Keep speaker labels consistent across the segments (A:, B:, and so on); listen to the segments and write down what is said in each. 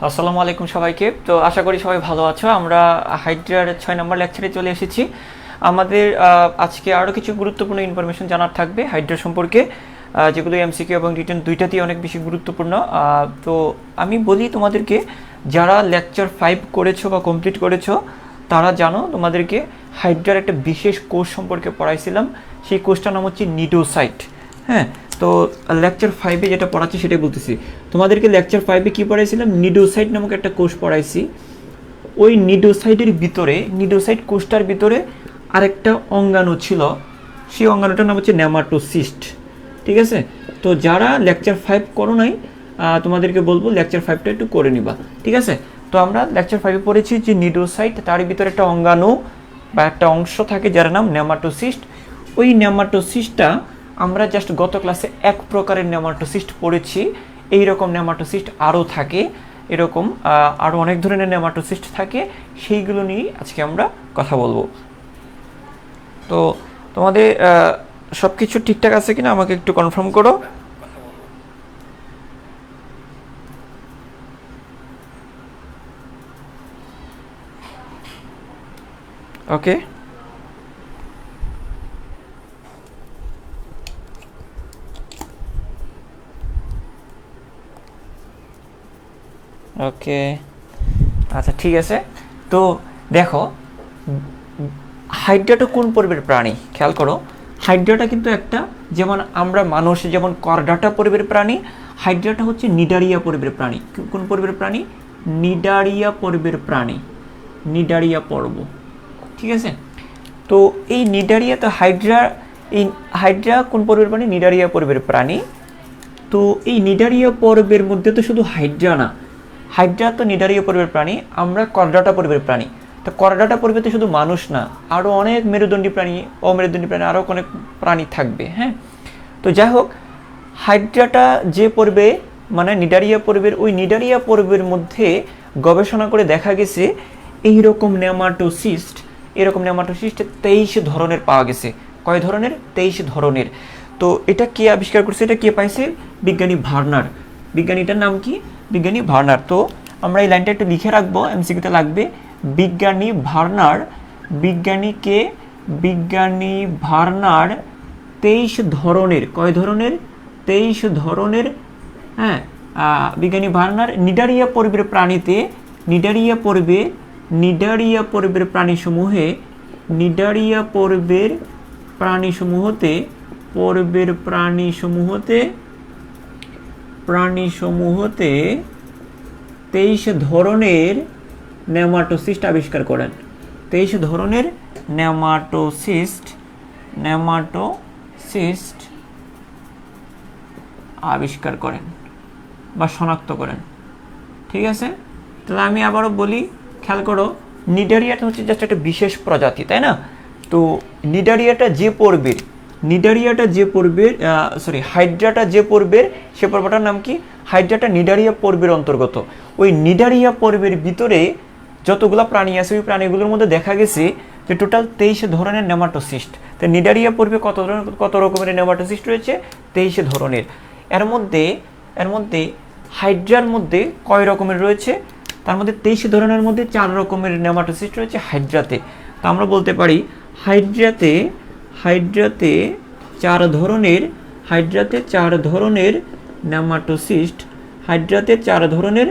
A: আসসালামু আলাইকুম সবাইকে। তো আশা করি সবাই ভালো আছো। আমরা হাইড্রার 6 নম্বর লেকচারে চলে এসেছি। আমাদের আজকে আরও কিছু গুরুত্বপূর্ণ ইনফরমেশন জানার থাকবে হাইড্রা সম্পর্কে, যেগুলো এমসিকিউ এবং রিটেন দুইটাতেই অনেক বেশি গুরুত্বপূর্ণ। তো আমি বলি তোমাদেরকে, যারা লেকচার 5 করেছো বা কমপ্লিট করেছো তারা জানো তোমাদেরকে হাইড্রার একটা বিশেষ কোর্স সম্পর্কে পড়াইছিলাম। সেই কোর্সটার নাম হচ্ছে নিডোসাইট। হ্যাঁ, তো লেকচার 5-এ যেটা পড়াচ্ছি সেটাই বলতেছি তোমাদেরকে। লেকচার 5-এ কী পড়াইছিলাম? নিডোসাইট নামক একটা কোর্স পড়াইছি। ওই নিডোসাইটের ভিতরে, নিডোসাইট কোর্সটার ভিতরে আরেকটা অঙ্গাণু ছিল, সেই অঙ্গাণুটার নাম হচ্ছে নেমাটোসিস্ট। ঠিক আছে, তো যারা লেকচার 5 করো নাই তোমাদেরকে বলবো লেকচার 5টা একটু করে নিবা। ঠিক আছে, তো আমরা লেকচার 5-এ পড়েছি যে নিডোসাইট, তার ভিতরে একটা অঙ্গাণু বা একটা অংশ থাকে যার নাম নেমাটোসিস্ট। ওই নেমাটোসিস্টটা আমরা জাস্ট গত ক্লাসে এক প্রকারের নেমাটোসিস্ট পড়েছি। এই রকম নেমাটোসিস্ট আরও থাকে, এরকম আরও অনেক ধরনের নেমাটোসিস্ট থাকে, সেইগুলো নিয়েই আজকে আমরা কথা বলবো। তো তোমাদের সব কিছু ঠিকঠাক আছে কিনা আমাকে একটু কনফার্ম করো। ওকে, ওকে, আচ্ছা ঠিক আছে। তো দেখো, হাইড্রাটা কোন পর্বের প্রাণী খেয়াল করো। হাইড্রাটা কিন্তু একটা, যেমন আমরা মানুষ যেমন করডাটা পর্বের প্রাণী, হাইড্রাটা হচ্ছে নিডারিয়া পর্বের প্রাণী। কোন পর্বের প্রাণী? নিডারিয়া পর্বের প্রাণী, নিডারিয়া পর্ব। ঠিক আছে, তো এই নিডারিয়া, তো হাইড্রা, এই হাইড্রা কোন পর্বের প্রাণী? নিডারিয়া পর্বের প্রাণী। তো এই নিডারিয়া পর্বের মধ্যে তো শুধু হাইড্রা না, হাইড্রা তো নিডারিয়া পর্বের প্রাণী, আমরা করডাটা পর্বের প্রাণী। তো করডাটা পর্বে তো শুধু মানুষ না, আরও অনেক মেরুদণ্ডী প্রাণী, অমেরুদণ্ডী প্রাণী, আরও অনেক প্রাণী থাকবে। হ্যাঁ, তো যাই হোক, হাইড্রাটা যে পর্বে, মানে নিডারিয়া পর্বের, ওই নিডারিয়া পর্বের মধ্যে গবেষণা করে দেখা গেছে এইরকম নেমাটোসিস্ট, এরকম নেমাটোসিস্ট 23 ধরনের পাওয়া গেছে। কয় ধরনের? 23 ধরনের। তো এটা কে আবিষ্কার করছে? এটা কে পাইছে? বিজ্ঞানী ভার্নার। বিজ্ঞানীটার নাম কি? বিজ্ঞানী ভার্নার। তো আমরা এই লাইনটা একটু লিখে রাখবো, এমসিকিউতে লাগবে। বিজ্ঞানী ভার্নার, বিজ্ঞানীকে, বিজ্ঞানী ভার্নার 23 ধরনের, কয় ধরনের? 23 ধরনের। হ্যাঁ, বিজ্ঞানী ভার্নার নিডারিয়া পর্বের প্রাণীতে, নিডারিয়া পর্বে, নিডারিয়া পর্বের প্রাণীসমূহে, নিডারিয়া পর্বের প্রাণীসমূহতে, পর্বের প্রাণীসমূহতে, প্রাণীসমূহতে 23 ধরনের নেমাটোসিস্ট আবিষ্কার করেন। 23 ধরনের নেমাটোসিস্ট, নেমাটোসিস্ট আবিষ্কার করেন বা শনাক্ত করেন। ঠিক আছে, তাহলে আমি আবারও বলি, খেয়াল করো, নিডারিয়াটা হচ্ছে জাস্ট একটা বিশেষ প্রজাতি, তাই না? তো নিডারিয়াটা যে পর্বের, নিডারিয়াটা যে পর্বের, হাইড্রাটা যে পর্বের, সে পর্বটার নাম কি? হাইড্রাটা নিডারিয়া পর্বের অন্তর্গত। ওই নিডারিয়া পর্বের ভিতরে যতগুলো প্রাণী আছে, ওই প্রাণীগুলোর মধ্যে দেখা গেছে যে টোটাল 23 ধরনের নেমাটোসিস্ট। তো নিডারিয়া পর্বে কত রকমের নেমাটোসিস্ট রয়েছে? 23 ধরনের। এর মধ্যে হাইড্রার মধ্যে কয় রকমের রয়েছে? তার মধ্যে 23 ধরনের মধ্যে 4 রকমের নেমাটোসিস্ট রয়েছে হাইড্রাতে। তো আমরা বলতে পারি হাইড্রাতে, হাইড্রাতে 4 ধরনের, হাইড্রাতে 4 ধরনের নেমাটোসিস্ট, হাইড্রাতে 4 ধরনের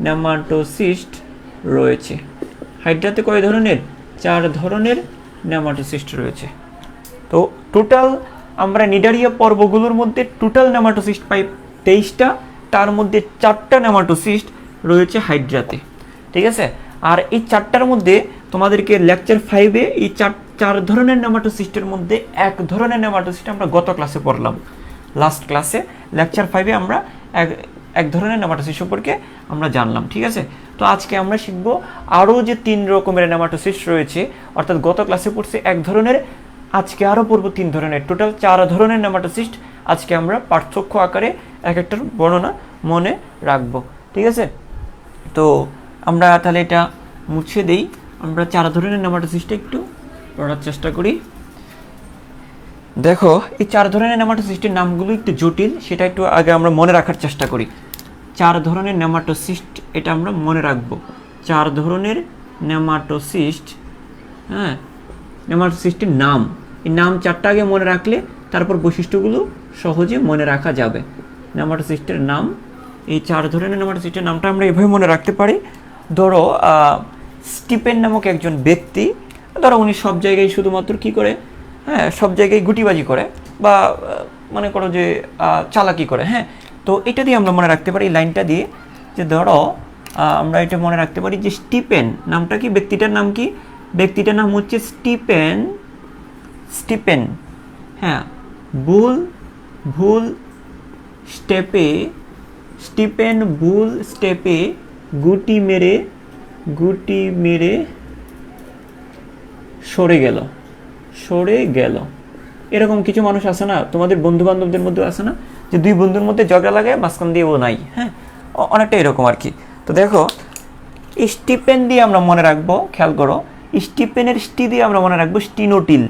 A: নেমাটোসিস্ট রয়েছে। হাইড্রাতে কয় ধরনের? 4 ধরনের নেমাটোসিস্ট রয়েছে। তো টোটাল আমরা নিডারিয়া পর্বগুলোর মধ্যে টোটাল নেমাটোসিস্ট পাই 23টা, তার মধ্যে 4টা নেমাটোসিস্ট রয়েছে হাইড্রাতে। ঠিক আছে, আর এই 4টার মধ্যে তোমাদেরকে লেকচার 5-এ এই চার ধরনের নেমাটোসিস্টের মধ্যে এক ধরনের নেমাটোসিস্ট আমরা গত ক্লাসে পড়লাম। লাস্ট ক্লাসে লেকচার 5-এ আমরা এক ধরনের নেমাটোসিস্ট সম্পর্কে আমরা জানলাম। ঠিক আছে, তো আজকে আমরা শিখবো আরও যে 3 রকমের নেমাটোসিস্ট রয়েছে, অর্থাৎ গত ক্লাসে পড়ছে এক ধরনের, আজকে আরও পড়বো 3 ধরনের, টোটাল 4 ধরনের নেমাটোসিস্ট আজকে আমরা পার্থক্য আকারে এক একটার বর্ণনা মনে রাখবো। ঠিক আছে, তো আমরা তাহলে এটা মুছে দেই, আমরা 4 ধরনের নেমাটোসিস্টটা একটু পড়ার চেষ্টা করি। দেখো, এই 4 ধরনের নেমাটোসিস্টের নামগুলো একটু জটিল, সেটা একটু আগে আমরা মনে রাখার চেষ্টা করি। 4 ধরনের নেমাটোসিস্ট, এটা আমরা মনে রাখবো। 4 ধরনের নেমাটোসিস্ট, হ্যাঁ, নেমাটোসিস্টের নাম, এই নাম 4টা আগে মনে রাখলে তারপর বৈশিষ্ট্যগুলো সহজে মনে রাখা যাবে। নেমাটোসিস্টের নাম, এই 4 ধরনের নেমাটোসিস্টের নামটা আমরা এভাবে মনে রাখতে পারি। ধরো স্টিপেন নামক একজন ব্যক্তি, ধরো উনি সব জায়গায় শুধুমাত্র কি করে, হ্যাঁ, সব জায়গায় গুটিবাজি করে বা মনে করো যে চালাকি করে, হ্যাঁ। তো এটা দিয়ে আমরা মনে রাখতে পারি, এই লাইনটা দিয়ে, যে ধরো আমরা এটা মনে রাখতে পারি যে স্টিপেন নামটা কি, ব্যক্তিটার নাম কি, ব্যক্তিটার নাম হচ্ছে স্টিপেন। স্টিপেন, হ্যাঁ, ভুল স্টেপে, স্টিপেন ভুল স্টেপে গুটি মেরে সরে গেল। এরকম কিছু মানুষ আছে না, তোমাদের বন্ধু বান্ধবদের মধ্যে আছে না, যে 2 বন্ধুর মধ্যে ঝগড়া লাগে, মাঝখান দিয়ে ও নাই, হ্যাঁ, অনেকটা এরকম আর কি। তো দেখো স্টিপেন দিয়ে আমরা মনে রাখবো, খেয়াল করো, স্টিপেনের স্টি দিয়ে আমরা মনে রাখবো স্টিনোটিল।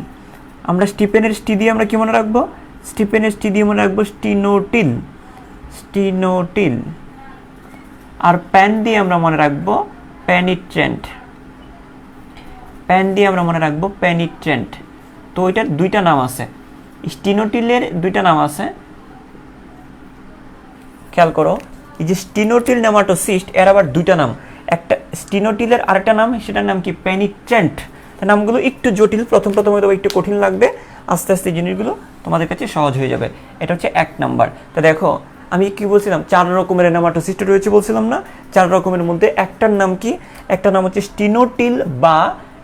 A: আমরা স্টিপেনের স্টি দিয়ে আমরা কি মনে রাখবো, স্টিপেনের স্টি দিয়ে মনে রাখবো স্টিনোটিল। আর প্যান দিয়ে আমরা মনে রাখবো প্যানিট্রেন্ট। প্যান দিয়ে আমরা মনে রাখবো প্যানিট্রেন্ট। তো ওইটার 2টা নাম আছে, স্টিনোটিলের 2টা নাম আছে, খেয়াল করো। এই যে স্টিনোটিল নেমাটোসিস্ট, এর আবার 2টা নাম, একটা স্টিনোটিলের আরেকটা নাম, সেটার নাম কি, প্যানিট্রেন্ট। নামগুলো একটু জটিল, প্রথম হয়তো একটু কঠিন লাগবে, আস্তে আস্তে জিনিসগুলো তোমাদের কাছে সহজ হয়ে যাবে। এটা হচ্ছে 1 নাম্বার। তো দেখো আমি কি বলছিলাম, 4 রকমের নেমাটোসিস্ট রয়েছে বলছিলাম না, 4 রকমের মধ্যে একটার নাম কি, একটা নাম হচ্ছে স্টিনোটিল, বা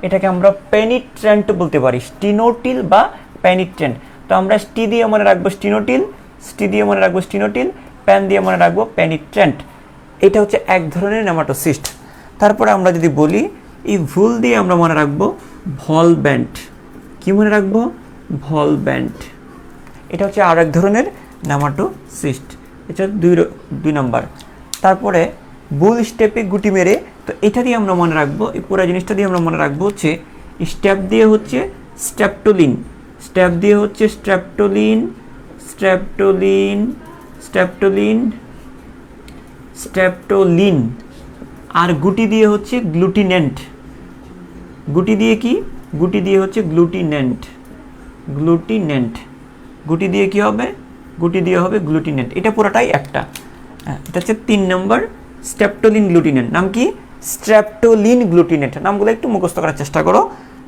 A: এটাকে আমরা পেনিট্রেন্ট বলতে পারি, স্টিনোটিল বা পেনিট্রেন্ট। তো আমরা স্টি দিয়ে মনে রাখবো স্টিনোটিল, প্যান দিয়ে মনে রাখবো পেনিট্রেন্ট। এটা হচ্ছে 1 ধরনের নেমাটোসিস্ট। তারপরে আমরা যদি বলি, এই ভুল দিয়ে আমরা মনে রাখবো ভলব্যান্ট। কি মনে রাখবো, ভলব্যান্ট। এটা হচ্ছে আর 1 ধরনের নেমাটোসিস্ট, এটা 2 নাম্বার। তারপরে বুল স্টেপে গুটি মেরে, তো এটা দিয়ে আমরা মনে রাখবো, এই পুরো জিনিসটা দিয়ে আমরা মনে রাখবো হচ্ছে স্টেপ দিয়ে হচ্ছে স্ট্রেপ্টোলিন, স্ট্রেপ্টোলিন। আর গুটি দিয়ে হচ্ছে গ্লুটিনেন্ট। গুটি দিয়ে কি, গুটি দিয়ে হচ্ছে গ্লুটিনেন্ট। গুটি দিয়ে কি হবে, গুটি দিয়ে হবে গ্লুটিনেন্ট। এটা পুরোটাই একটা, এটা হচ্ছে 3 নম্বর, স্ট্রেপ্টোলিন গ্লুটিনেন্ট। নাম কি, স্ট্রেপ্টোলিন গ্লুটিনেন্ট। নামগুলো একটু মুখস্থ করার চেষ্টা করো।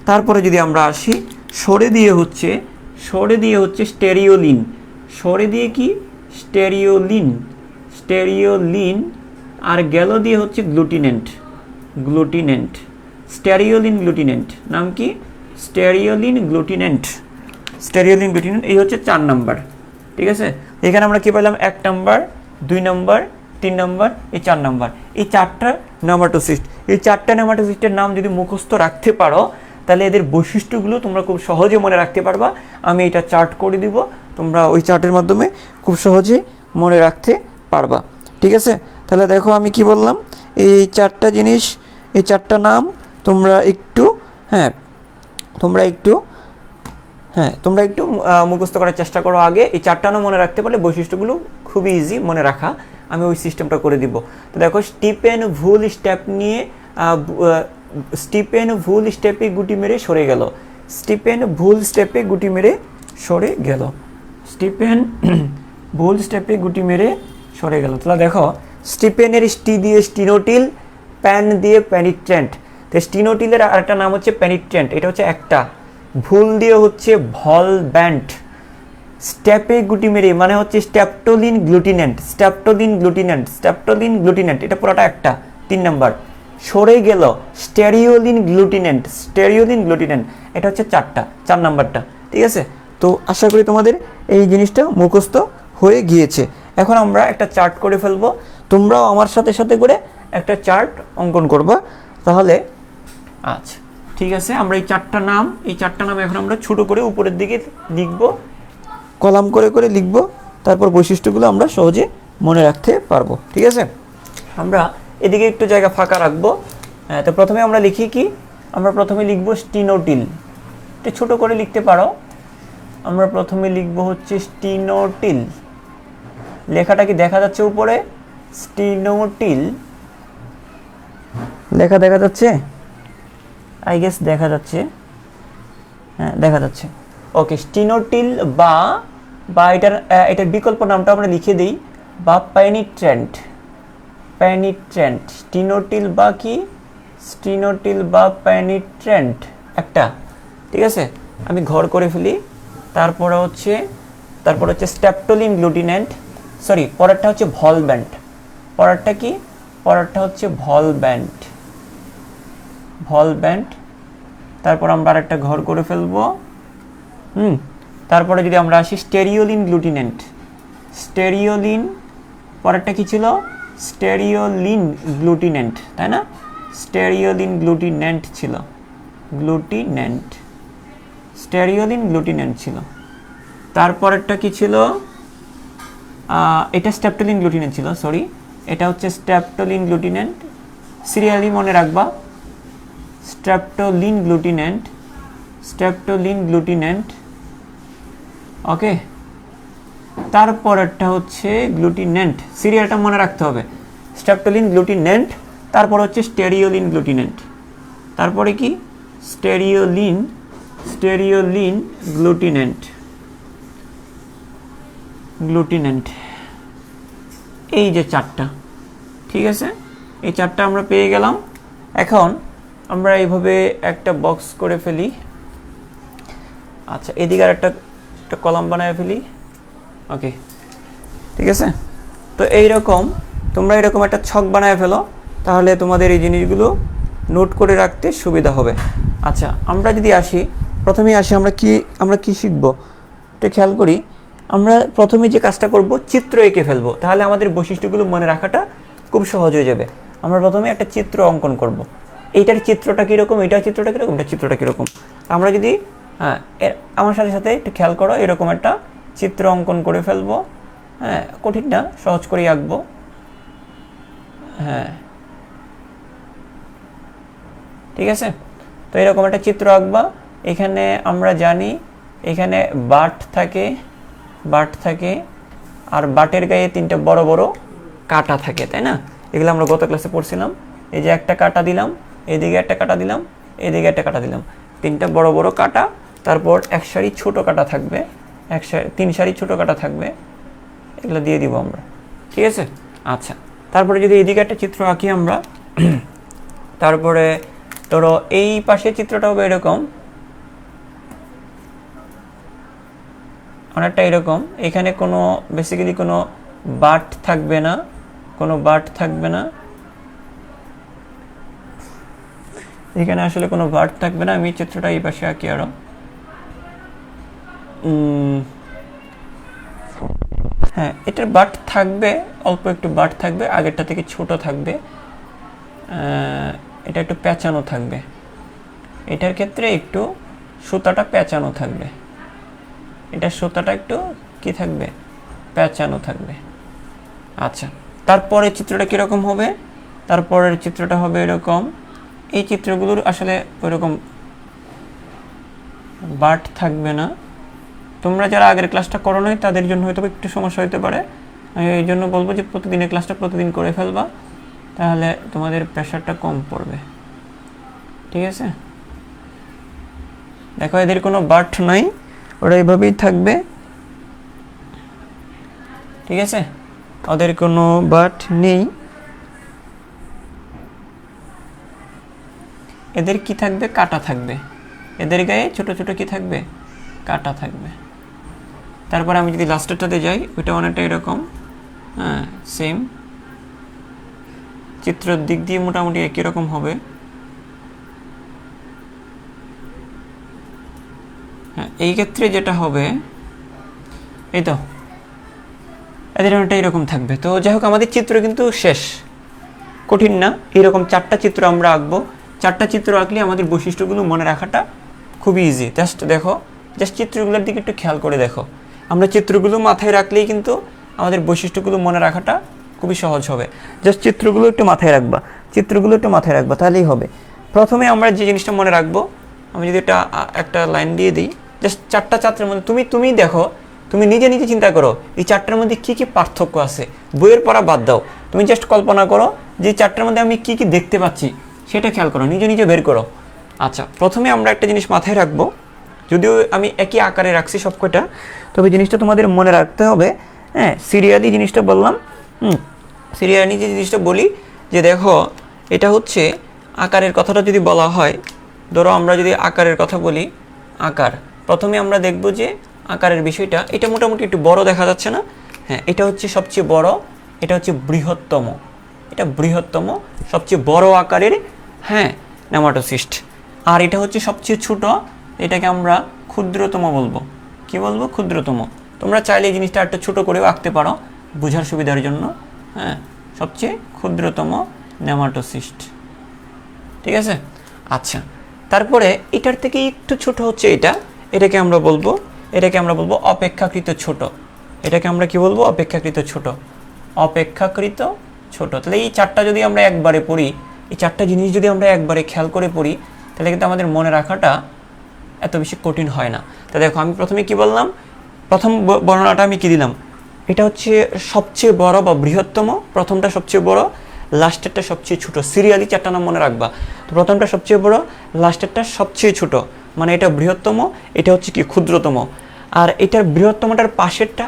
A: তারপরে যদি আমরা আসি, সরে দিয়ে হচ্ছে স্টেরিওলিন। সরে দিয়ে কি, স্টেরিওলিন। আর গেল দিয়ে হচ্ছে গ্লুটিনেন্ট। স্টেরিওলিন গ্লুটিনেন্ট। নাম কি, স্টেরিওলিন গ্লুটিনেন্ট। এই হচ্ছে 4 নাম্বার। ঠিক আছে, এখানে আমরা কি পেলাম, 1 নাম্বার, 2 নাম্বার, 3 নাম্বার, এই 4 নাম্বার। এই 4টা নেমাটোসিস্ট, এই 4টা নেমাটোসিস্টের নাম যদি মুখস্থ রাখতে পারো, তাহলে এদের বৈশিষ্ট্যগুলো তোমরা খুব সহজে মনে রাখতে পারবা। আমি এটা চার্ট করে দিব, তোমরা ওই চার্টের মাধ্যমে খুব সহজে মনে রাখতে পারবা। ঠিক আছে, তাহলে দেখো আমি কি বললাম, এই 4টা জিনিস, এই 4টা নাম তোমরা একটু মুখস্থ করার চেষ্টা করো আগে। এই 4টা নাম মনে রাখতে পারলে বৈশিষ্ট্যগুলো খুবই ইজি মনে রাখা। আমি ওই সিস্টেমটা করে দিব। তো দেখো, স্টিপেন ভুল স্টেপে গুটি মেরে সরে গেল। স্টিপেন ভুল স্টেপে গুটি মেরে সরে গেল। তাহলে দেখো, স্টিপেনের স্টি দিয়ে স্টিনোটিল, প্যান দিয়ে প্যানিট্রেন্ট। তো স্টিনোটিলের আরেকটা নাম হচ্ছে প্যানিট্রেন্ট, এটা হচ্ছে একটা। ভুল দিয়ে হচ্ছে ভলব্যান্ট। স্টেপে গুটি মেরে মানে হচ্ছে স্ট্রেপ্টোলিন গ্লুটিনেন্ট, এটা পুরোটা একটা, 3 নাম্বার। সরে গেল স্টেরিওলিন গ্লুটিনেন্ট, এটা হচ্ছে 4 নাম্বারটা। ঠিক আছে, তো আশা করি তোমাদের এই জিনিসটা মুখস্থ হয়ে গিয়েছে। এখন আমরা একটা চার্ট করে ফেলবো, তোমরাও আমার সাথে করে একটা চার্ট অঙ্কন করবা। তাহলে আচ্ছা ঠিক আছে, আমরা এই 4টা নাম এখন আমরা ছোট করে উপরের দিকে লিখব, কলাম করে লিখব। তারপর বৈশিষ্ট্যগুলো আমরা সহজে মনে রাখতে পারবো। ঠিক আছে, আমরা এদিকে একটু জায়গা ফাঁকা রাখবো। তো প্রথমে আমরা লিখি কি, আমরা প্রথমে লিখব স্টিনোটিল। এটা ছোট করে লিখতে পারো। আমরা প্রথমে লিখব হচ্ছে স্টিনোটিল। লেখাটা কি দেখা যাচ্ছে উপরে? স্টিনোটিল দেখা যাচ্ছে, আই গেস দেখা যাচ্ছে, হ্যাঁ দেখা যাচ্ছে। ওকে, স্টিনোটিল বা এটার বিকল্প নামটা আমরা লিখে দিই, বা পেনিট্রেন্ট। স্টিনোটিল বা কি, স্টিনোটিল বা পেনিট্রেন্ট একটা, ঠিক আছে। আমি ঘর করে ফেলি। তারপরে হচ্ছে স্ট্যাপটোলিন গ্লুটিনেন্ট, সরি পরেরটা হচ্ছে ভলব্যান্ট। পরেরটা কি, পরেরটা হচ্ছে ভলব্যান্ট। তারপর আমরা আরেকটা ঘর করে ফেলবো। তারপরে যদি আমরা আসি স্টেরিওলিন গ্লুটিনেন্ট, পরেরটা কি ছিল, স্টেরিওলিন গ্লুটিনেন্ট, তাই না? স্টেরিওলিন গ্লুটিনেন্ট ছিল, স্টেরিওলিন গ্লুটিনেন্ট ছিল। তারপরেরটা কি ছিল, এটা স্ট্যাপটোলিন গ্লুটিনেন্ট ছিল, সরি এটা হচ্ছে স্ট্যাপটোলিন গ্লুটিনেন্ট, সিরিয়ালি মনে রাখবা, স্ট্যাপটোলিন গ্লুটিনেন্ট। ওকে, তারপরেরটা হচ্ছে গ্লুটিনেন্ট, সিরিয়ালটা মনে রাখতে হবে, স্ট্যাপটোলিন গ্লুটিনেন্ট, তারপর হচ্ছে স্টেরিওলিন গ্লুটিনেন্ট, তারপরে কি স্টেরিওলিন গ্লুটিনেন্ট। এই যে চারটা, ঠিক আছে, এই চারটা আমরা পেয়ে গেলাম। এখন আমরা এইভাবে একটা বক্স করে ফেলি। আচ্ছা, এদিকে আর একটা কলাম বানায় ফেলি। ওকে, ঠিক আছে। তো এইরকম তোমরা এরকম একটা ছক বানায় ফেলো, তাহলে তোমাদের এই জিনিসগুলো নোট করে রাখতে সুবিধা হবে। আচ্ছা, আমরা যদি আসি, প্রথমেই আসি আমরা কি শিখবো এটা খেয়াল করি। আমরা প্রথমে যে কাজটা করব, চিত্র এঁকে ফেলবো, তাহলে আমাদের বৈশিষ্ট্যগুলো মনে রাখাটা খুব সহজ হয়ে যাবে। আমরা প্রথমে একটা চিত্র অঙ্কন করব। এইটার চিত্রটা কীরকম, এটার চিত্রটা কীরকম, এটার চিত্রটা কীরকম। আমরা যদি আমার সাথে একটু খেয়াল করো, এরকম একটা চিত্র অঙ্কন করে ফেলবো। হ্যাঁ, কঠিন না, সহজ করেই আঁকবো। হ্যাঁ, ঠিক আছে। তো এরকম একটা চিত্র আঁকবা। এখানে আমরা জানি এখানে বাট থাকে, আর বাটের গায়ে তিনটা বড় বড় কাটা থাকে, তাই না? এগুলো আমরা গত ক্লাসে পড়ছিলাম। এই যে একটা কাটা দিলাম, এদিকে একটা কাটা দিলাম, এদিকে একটা কাটা দিলাম, তিনটা বড় বড় কাটা। তারপর এক সারি ছোট কাটা থাকবে, তিন সারি ছোট কাটা থাকবে, এগুলো দিয়ে দিব আমরা, ঠিক আছে। আচ্ছা, তারপরে যদি এদিকে একটা চিত্র আঁকি আমরা, তারপরে ধরো এই পাশে চিত্রটা হবে এরকম, অনেকটা এরকম। এখানে কোনো বেসিক্যালি কোনো বাট থাকবে না, এখানে আসলে কোনো বাট থাকবে না। আমি চিত্রটা এই পাশে আঁকি আরো। হ্যাঁ, এটার বাট থাকবে, অল্প একটু বাট থাকবে, আগেরটা থেকে ছোট থাকবে, এটা একটু পেঁচানো থাকবে। এটার ক্ষেত্রে একটু সুতাটা পেঁচানো থাকবে, এটার সুতাটা একটু কি থাকবে, পেঁচানো থাকবে। আচ্ছা, তারপরে চিত্রটা কীরকম হবে, তারপরের চিত্রটা হবে এরকম। এই চিত্রগুলোর আসলে ওইরকম বাট থাকবে না। তোমরা যারা আগের ক্লাসটা করো নাই তাদের জন্য হয়তো একটু সমস্যা হতে পারে। আমি এই জন্য বলবো যে প্রতিদিনের ক্লাসটা প্রতিদিন করে ফেলবা, তাহলে তোমাদের প্রেশারটা কম পড়বে, ঠিক আছে। দেখো, এদের কোনো বাট নাই, ওরা এইভাবেই থাকবে, ঠিক আছে, ওদের কোনো বাট নেই। এদের কি থাকবে, কাটা থাকবে, এদের গায়ে ছোট ছোট কি থাকবে, কাটা থাকবে। তারপর আমি যদি লাস্টেরটাতে যাই, ওইটা অনেকটা এরকম, হ্যাঁ সেম চিত্রের দিক দিয়ে মোটামুটি একই রকম হবে। হ্যাঁ, এই ক্ষেত্রে যেটা হবে, এই তো এদের অনেকটা এরকম থাকবে। তো যাই হোক, আমাদের চিত্র কিন্তু শেষ, কঠিন না। এরকম চারটা চিত্র আমরা আঁকবো। চারটা চিত্র আঁকলে আমাদের বৈশিষ্ট্যগুলো মনে রাখাটা খুবই ইজি। জাস্ট দেখো, জাস্ট চিত্রগুলোর দিকে একটু খেয়াল করে দেখো। আমরা চিত্রগুলো মাথায় রাখলেই কিন্তু আমাদের বৈশিষ্ট্যগুলো মনে রাখাটা খুবই সহজ হবে। জাস্ট চিত্রগুলো একটু মাথায় রাখবা, তাহলেই হবে। প্রথমে আমরা যে জিনিসটা মনে রাখবো, আমি যদি একটা লাইন দিয়ে দিই, জাস্ট চারটা চাত্রের মধ্যে তুমি দেখো, তুমি নিজে চিন্তা করো এই চারটার মধ্যে কি কি পার্থক্য আছে। বইয়ের পড়া বাদ দাও, তুমি জাস্ট কল্পনা করো যে চারটার মধ্যে আমি কি কি দেখতে পাচ্ছি সেটা খেয়াল করো, নিজে নিজে বের করো। আচ্ছা, প্রথমে আমরা একটা জিনিস মাথায় রাখবো, যদিও আমি একই আকারে রাখছি সবকটা, তবে জিনিসটা তোমাদের মনে রাখতে হবে। হ্যাঁ, সিরিয়ালি জিনিসটা বললাম। সিরিয়ালি যে জিনিসটা বলি যে দেখো, এটা হচ্ছে আকারের কথাটা যদি বলা হয়, ধরো আমরা যদি আকারের কথা বলি, আকার প্রথমে আমরা দেখব যে আকারের বিষয়টা, এটা মোটামুটি একটু বড় দেখা যাচ্ছে না? হ্যাঁ, এটা হচ্ছে সবচেয়ে বড়, এটা হচ্ছে বৃহত্তম, এটা বৃহত্তম সবচেয়ে বড় আকারের, হ্যাঁ, নেমাটোসিস্ট। আর এটা হচ্ছে সবচেয়ে ছোট, এটাকে আমরা ক্ষুদ্রতম বলবো। কি বলবো? ক্ষুদ্রতম। তোমরা চাইলে এই জিনিসটা একটু ছোট করেও আঁকতে পারো বোঝার সুবিধার জন্য। হ্যাঁ, সবচেয়ে ক্ষুদ্রতম নেমাটোসিস্ট, ঠিক আছে? আচ্ছা, তারপরে এটার থেকে একটু ছোট হচ্ছে এটা, এটাকে আমরা বলবো অপেক্ষাকৃত ছোট। এটাকে আমরা কি বলবো? অপেক্ষাকৃত ছোট, অপেক্ষাকৃত ছোট। তাহলে এই চারটা যদি আমরা একবারে পড়ি, এই চারটা জিনিস যদি আমরা একবারে খেয়াল করে পড়ি, তাহলে কিন্তু আমাদের মনে রাখাটা এত বেশি কঠিন হয় না। তা দেখো, আমি প্রথমে কি বললাম, প্রথম বর্ণনাটা আমি কি দিলাম, এটা হচ্ছে সবচেয়ে বড় বা বৃহত্তম, প্রথমটা সবচেয়ে বড়, লাস্টেরটা সবচেয়ে ছোট। সিরিয়ালি চারটা নাম মনে রাখবা। তো প্রথমটা সবচেয়ে বড়, লাস্টেরটা সবচেয়ে ছোট, মানে এটা বৃহত্তম, এটা হচ্ছে কি ক্ষুদ্রতম। আর এটার বৃহত্তমটার পাশেরটা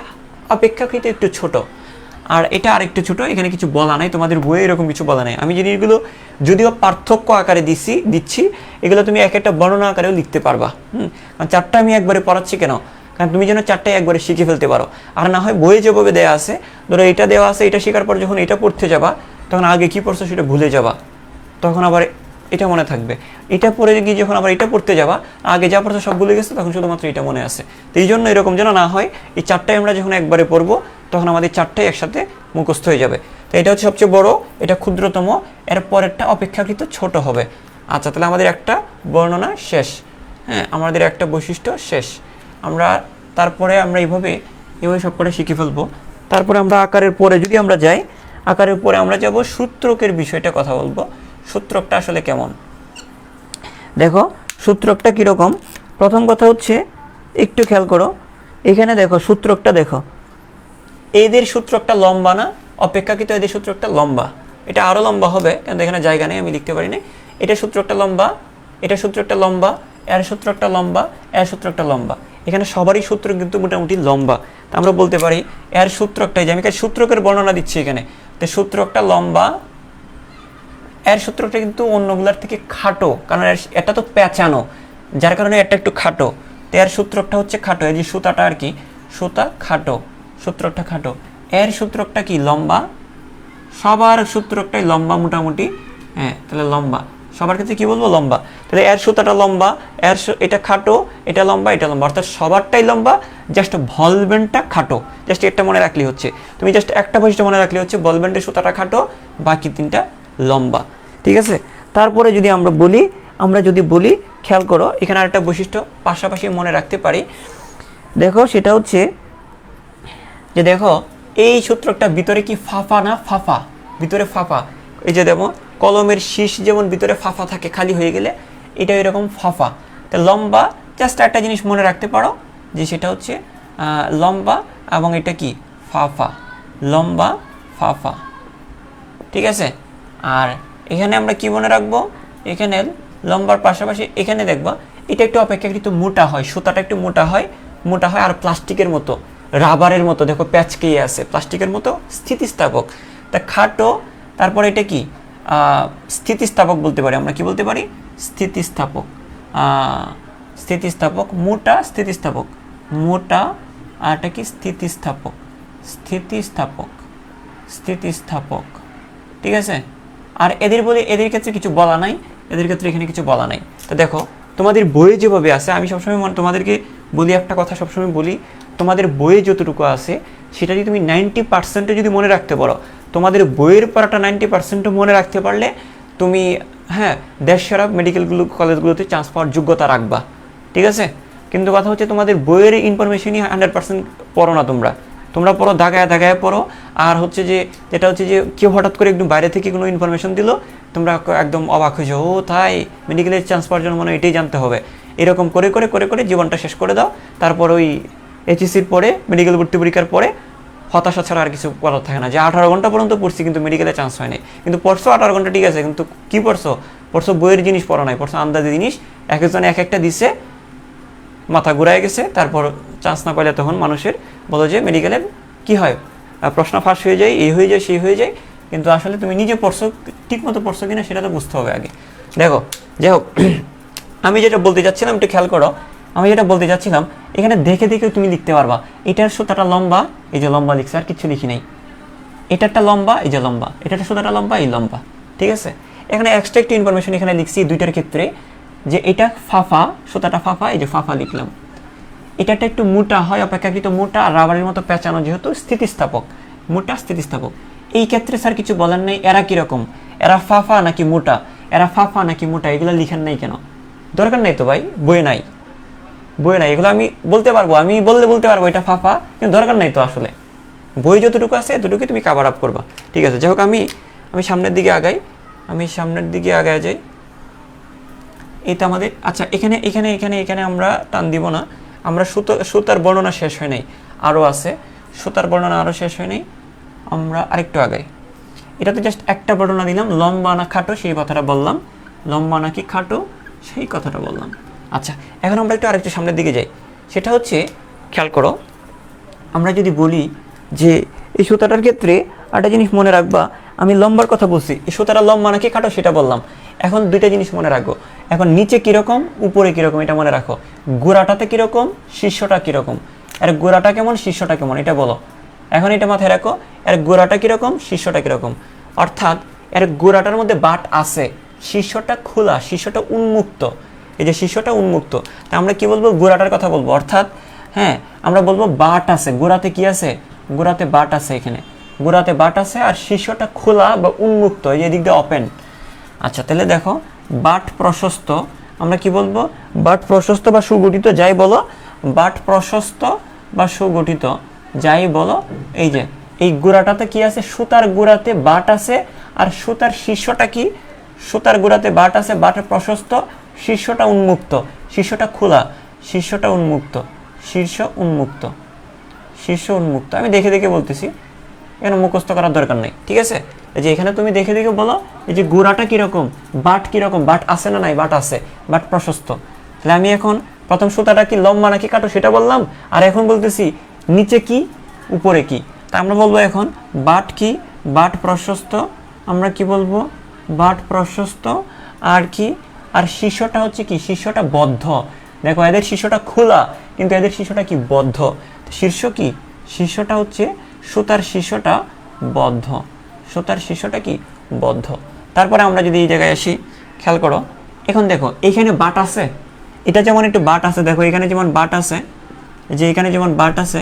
A: অপেক্ষাকৃত একটু ছোট, আর এটা আরেকটু ছোট। এখানে কিছু বলা নাই, তোমাদের বইয়ে এরকম কিছু বলা নাই। আমি জিনিসগুলো যদিও পার্থক্য আকারে দিচ্ছি, এগুলো তুমি এক একটা বর্ণনা আকারেও লিখতে পারবা। কারণ চারটা আমি একবারে পড়াচ্ছি কেন, কারণ তুমি যেন চারটায় একবারে শিখে ফেলতে পারো। আর না হয় বইয়ে যেভাবে দেওয়া আছে, ধরো এটা দেওয়া আছে, এটা শেখার পর যখন এটা পড়তে যাবা, তখন আগে কি পড়ছো সেটা ভুলে যাবা, তখন আবার এটা মনে থাকবে। এটা পড়ে গিয়ে যখন আবার এটা পড়তে যাবা, আগে যা পড়ছো সব ভুলে গেছে, তখন শুধুমাত্র এটা মনে আছে। তো এই জন্য এরকম যেন না হয়, এই চারটায় আমরা যখন একবারে পড়বো, তখন আমাদের চারটাই একসাথে মুখস্থ হয়ে যাবে। তো এটা হচ্ছে সবচেয়ে বড়, এটা ক্ষুদ্রতম, এর পরেরটা অপেক্ষাকৃত ছোট হবে। আচ্ছা, তাহলে আমাদের একটা বর্ণনা শেষ। হ্যাঁ, আমাদের একটা বৈশিষ্ট্য শেষ। তারপরে আমরা এইভাবে সবকটা শিখে ফেলবো। তারপরে আমরা আকারের পরে যদি আমরা যাই, আকারের পরে আমরা যাব সূত্রকের বিষয়টা কথা বলবো। সূত্রকটা আসলে কেমন, দেখো সূত্রকটা কীরকম। প্রথম কথা হচ্ছে, একটু খেয়াল করো, এখানে দেখো সূত্রকটা দেখো, এদের সূত্রকটা লম্বা না? অপেক্ষাকৃত এদের সূত্রকটা লম্বা, এটা আরও লম্বা হবে, কিন্তু এখানে জায়গা নেই, আমি লিখতে পারি না। এটা সূত্রকটা লম্বা, এটা সূত্রকটা লম্বা, এর সূত্রকটা লম্বা, এর সূত্রকটা লম্বা। এখানে সবারই সূত্র কিন্তু মোটামুটি লম্বা। তা আমরা বলতে পারি এর সূত্রকটাই, যে আমি সূত্রকের বর্ণনা দিচ্ছি এখানে, তো সূত্রকটা লম্বা, এর সূত্রকটা কিন্তু অন্যগুলার থেকে খাটো, কারণ এটা তো পেঁচানো, যার কারণে এটা একটু খাটো। তো এর সূত্রকটা হচ্ছে খাটো, এই যে সুতাটা আর কি, সুতা খাটো, সূত্রকটা খাটো। এর সূত্রকটা কি? লম্বা। সবার সূত্রকটাই লম্বা মোটামুটি। হ্যাঁ, তাহলে লম্বা, সবার ক্ষেত্রে কি বলবো? লম্বা। তাহলে এর সুতাটা লম্বা, এটা খাটো, এটা লম্বা, এটা লম্বা, অর্থাৎ সবারটাই লম্বা, জাস্ট বলবেনটা খাটো। জাস্ট এটা মনে রাখলেই হচ্ছে, তুমি জাস্ট একটা বৈশিষ্ট্য মনে রাখলেই হচ্ছে, বলবেন্টের সুতাটা খাটো, বাকি তিনটা লম্বা, ঠিক আছে? তারপরে যদি আমরা যদি বলি, খেয়াল করো, এখানে আরেকটা বৈশিষ্ট্য পাশাপাশি মনে রাখতে পারি। দেখো, সেটা হচ্ছে যে দেখো, এই সূত্রকটা ভিতরে কি ফাফা না? ফাফা, ভিতরে ফাফা। এই যে দেখো, কলমের শীষ যেমন ভিতরে ফাফা থাকে খালি হয়ে গেলে, এটা এরকম ফাফা। তো লম্বা, জাস্ট একটা জিনিস মনে রাখতে পারো, যে সেটা হচ্ছে লম্বা, এবং এটা কি? ফাফা, লম্বা ফাফা, ঠিক আছে? আর এখানে আমরা কি মনে রাখবো, এখানে লম্বার পাশাপাশি এখানে দেখবা এটা একটু অপেক্ষাকৃত মোটা হয়, সুতাটা একটু মোটা হয়, আর প্লাস্টিকের মতো, রাবারের মতো, দেখো প্যাচকেই আছে, প্লাস্টিকের মতো স্থিতিস্থাপক। তা খাটো, তারপরে এটা কি? স্থিতিস্থাপক বলতে পারি আমরা, কি বলতে পারি? স্থিতিস্থাপক, স্থিতিস্থাপক, মোটা স্থিতিস্থাপক, মোটা, আর এটা কি? স্থিতিস্থাপক, স্থিতিস্থাপক, স্থিতিস্থাপক, ঠিক আছে? আর এদের ক্ষেত্রে কিছু বলা নাই, এদের ক্ষেত্রে এখানে কিছু বলা নাই। তো দেখো, তোমাদের বইয়ে যেভাবে আছে, আমি সবসময় তোমাদেরকে বলি একটা কথা, সবসময় বলি, তোমাদের বইয়ে যতটুকু আছে সেটা যদি তুমি 90% যদি মনে রাখতে পারো, তোমাদের বইয়ের পড়াটা 90% মনে রাখতে পারলে তুমি, হ্যাঁ, দেশসেরা কলেজগুলোতে চান্স পাওয়ার যোগ্যতা রাখবা, ঠিক আছে? কিন্তু কথা হচ্ছে, তোমাদের বইয়ের ইনফরমেশনই 100% পড়ো না, তোমরা পড়ো দাগায় পড়ো। আর হচ্ছে যেটা হচ্ছে যে কেউ হঠাৎ করে একদম বাইরে থেকে কোনো ইনফরমেশন দিল, তোমরা একদম অবাক হয়ে যাও, ও তাই, মেডিকেলের চান্স পাওয়ার জন্য মনে এটাই জানতে হবে, এরকম করে জীবনটা শেষ করে দাও। তারপর ওই এইচএসসির পরে, মেডিকেল ভর্তি পরীক্ষার পরে হতাশা ছাড়া আর কিছু করার থাকে না, যে 18 ঘন্টা পর্যন্ত পড়ছি কিন্তু মেডিকেলে চান্স হয় নাই, কিন্তু পড়ছো 18 ঘন্টা ঠিক আছে, কিন্তু কী পড়ছো, পড়ছো বইয়ের জিনিস পড়া নাই, পড়ছো আন্দাজে জিনিস, এক একজনে এক একটা দিছে, মাথা ঘুরায় গেছে, তারপর চান্স না পাইলে তখন মানুষের বলো যে মেডিকেলের কী হয়, প্রশ্ন ফাঁস হয়ে যায়, এই হয়ে যায় সেই হয়ে যায়, কিন্তু আসলে তুমি নিজে পড়ছো ঠিক মতো পড়ছো কিনা সেটা তো বুঝতে হবে আগে। দেখো যাই হোক, আমি যেটা বলতে চাচ্ছিলাম একটু খেয়াল করো, আমি যেটা বলতে চাচ্ছিলাম এখানে দেখে দেখে তুমি লিখতে পারবা, এটার সুতাটা লম্বা, এই যে লম্বা লিখছে, আর কিছু লিখি নাই, এটারটা লম্বা, এই যে লম্বা, এটার সুতাটা লম্বা, এই লম্বা, ঠিক আছে। এখানে এক্সট্রা একটু ইনফরমেশন এখানে লিখছি দুইটার ক্ষেত্রে, যে এটা ফাফা, সুতাটা ফাফা, এই যে ফাফা লিখলাম, এটাটা একটু মোটা হয়, অপেক্ষাকৃত মোটা, আর রাবারের মতো পেঁচানো, যেহেতু স্থিতিস্থাপক, মোটা স্থিতিস্থাপক। এই ক্ষেত্রে স্যার কিছু বলার নেই, এরা কীরকম, এরা ফাফা নাকি মোটা, এরা ফাফা নাকি মোটা, এগুলো লিখেন নাই কেন, দরকার নেই তো ভাই, বইয়ে নাই, বইয়ে নাই, এগুলো আমি বলতে পারবো, আমি বলতে পারবো এটা ফাফা, কিন্তু দরকার নাই তো, আসলে বই যতটুকু আছে এতটুকু তুমি কাভার আপ করবা, ঠিক আছে। যাই হোক, আমি সামনের দিকে আগাই, আমি সামনের দিকে আগায় যাই, এটা আমাদের, আচ্ছা এখানে এখানে এখানে এখানে আমরা টান দিব না, আমরা সুতার বর্ণনা শেষ হয় নাই, আরও আছে, সুতার বর্ণনা আরও শেষ হয় নাই, আমরা আরেকটু আগাই। এটা তো জাস্ট একটা বর্ণনা দিলাম, লম্বা না খাটো সেই কথাটা বললাম, লম্বা নাকি খাটো সেই কথাটা বললাম। আচ্ছা, এখন আমরা একটু আরেকটু সামনের দিকে যাই, সেটা হচ্ছে খেয়াল করো, আমরা যদি বলি যে এই সুতাটার ক্ষেত্রে একটা জিনিস মনে রাখবা, আমি লম্বার কথা বলছি, এই সুতাটা লম্বা নাকি খাটো সেটা বললাম, এখন দুইটা জিনিস মনে রাখবো, এখন নিচে কীরকম উপরে কীরকম এটা মনে রাখো, গোড়াটাতে কীরকম শীর্ষটা কীরকম, এর গোড়াটা কেমন শীর্ষটা কেমন এটা বলো, এখন এটা মাথায় রাখো, এর গোড়াটা কীরকম শীর্ষটা কীরকম, অর্থাৎ এর গোড়াটার মধ্যে বাট আছে, শীর্ষটা খোলা, শীর্ষটা উন্মুক্ত, এই যে শীর্ষটা উন্মুক্ত, তা আমরা কি বলবো, গোড়াটার কথা বলবো, অর্থাৎ হ্যাঁ আমরা বলবো বাট আছে, গোড়াতে কি আছে, গোড়াতে বাট আছে, এখানে গোড়াতে বাট আছে, আর শীর্ষটা খোলা বা উন্মুক্ত, এই যে দিক দিয়ে ওপেন। আচ্ছা তাহলে দেখো, বাট প্রশস্ত, আমরা কি বলবো, বাট প্রশস্ত বা সুগঠিত যাই বলো, বাট প্রশস্ত বা সুগঠিত যাই বলো, এই যে এই গোড়াটাতে কি আছে, সুতার গোড়াতে বাট আছে, আর সুতার শীর্ষটা কি, সুতার গোড়াতে বাট আছে, বাটের প্রশস্ত, শীর্ষটা উন্মুক্ত, শীর্ষটা খোলা, শীর্ষটা উন্মুক্ত, শীর্ষ উন্মুক্ত, শীর্ষ উন্মুক্ত, আমি দেখে দেখে বলতেছি, এখানে মুখস্থ করার দরকার নেই, ঠিক আছে। এই যে এখানে তুমি দেখে দেখে বলো, এই যে গোড়াটা কীরকম, বাট কীরকম, বাট আছে না নাই, বাট আছে, বাট প্রশস্ত, তাহলে আমি এখন প্রথম সুতাটা কি লম্বা নাকি কাটো সেটা বললাম, আর এখন বলতেছি নিচে কি উপরে কি, তা আমরা বলবো এখন বাট কি, বাট প্রশস্ত, আমরা কি বলবো, বাট প্রশস্ত, আর কি, আর শীর্ষটা হচ্ছে কি, শীর্ষটা বদ্ধ, দেখো এদের শীর্ষটা খোলা কিন্তু এদের শীর্ষটা কি বদ্ধ, শীর্ষ কি, শীর্ষটা হচ্ছে সুতার শীর্ষটা বদ্ধ, সুতার শীর্ষটা কি বদ্ধ। তারপরে আমরা যদি এই জায়গায় আসি, খেয়াল করো, এখন দেখো এইখানে বাট আছে, এটা যেমন একটু বাট আছে, দেখো এখানে যেমন বাট আছে, যে এখানে যেমন বাট আছে,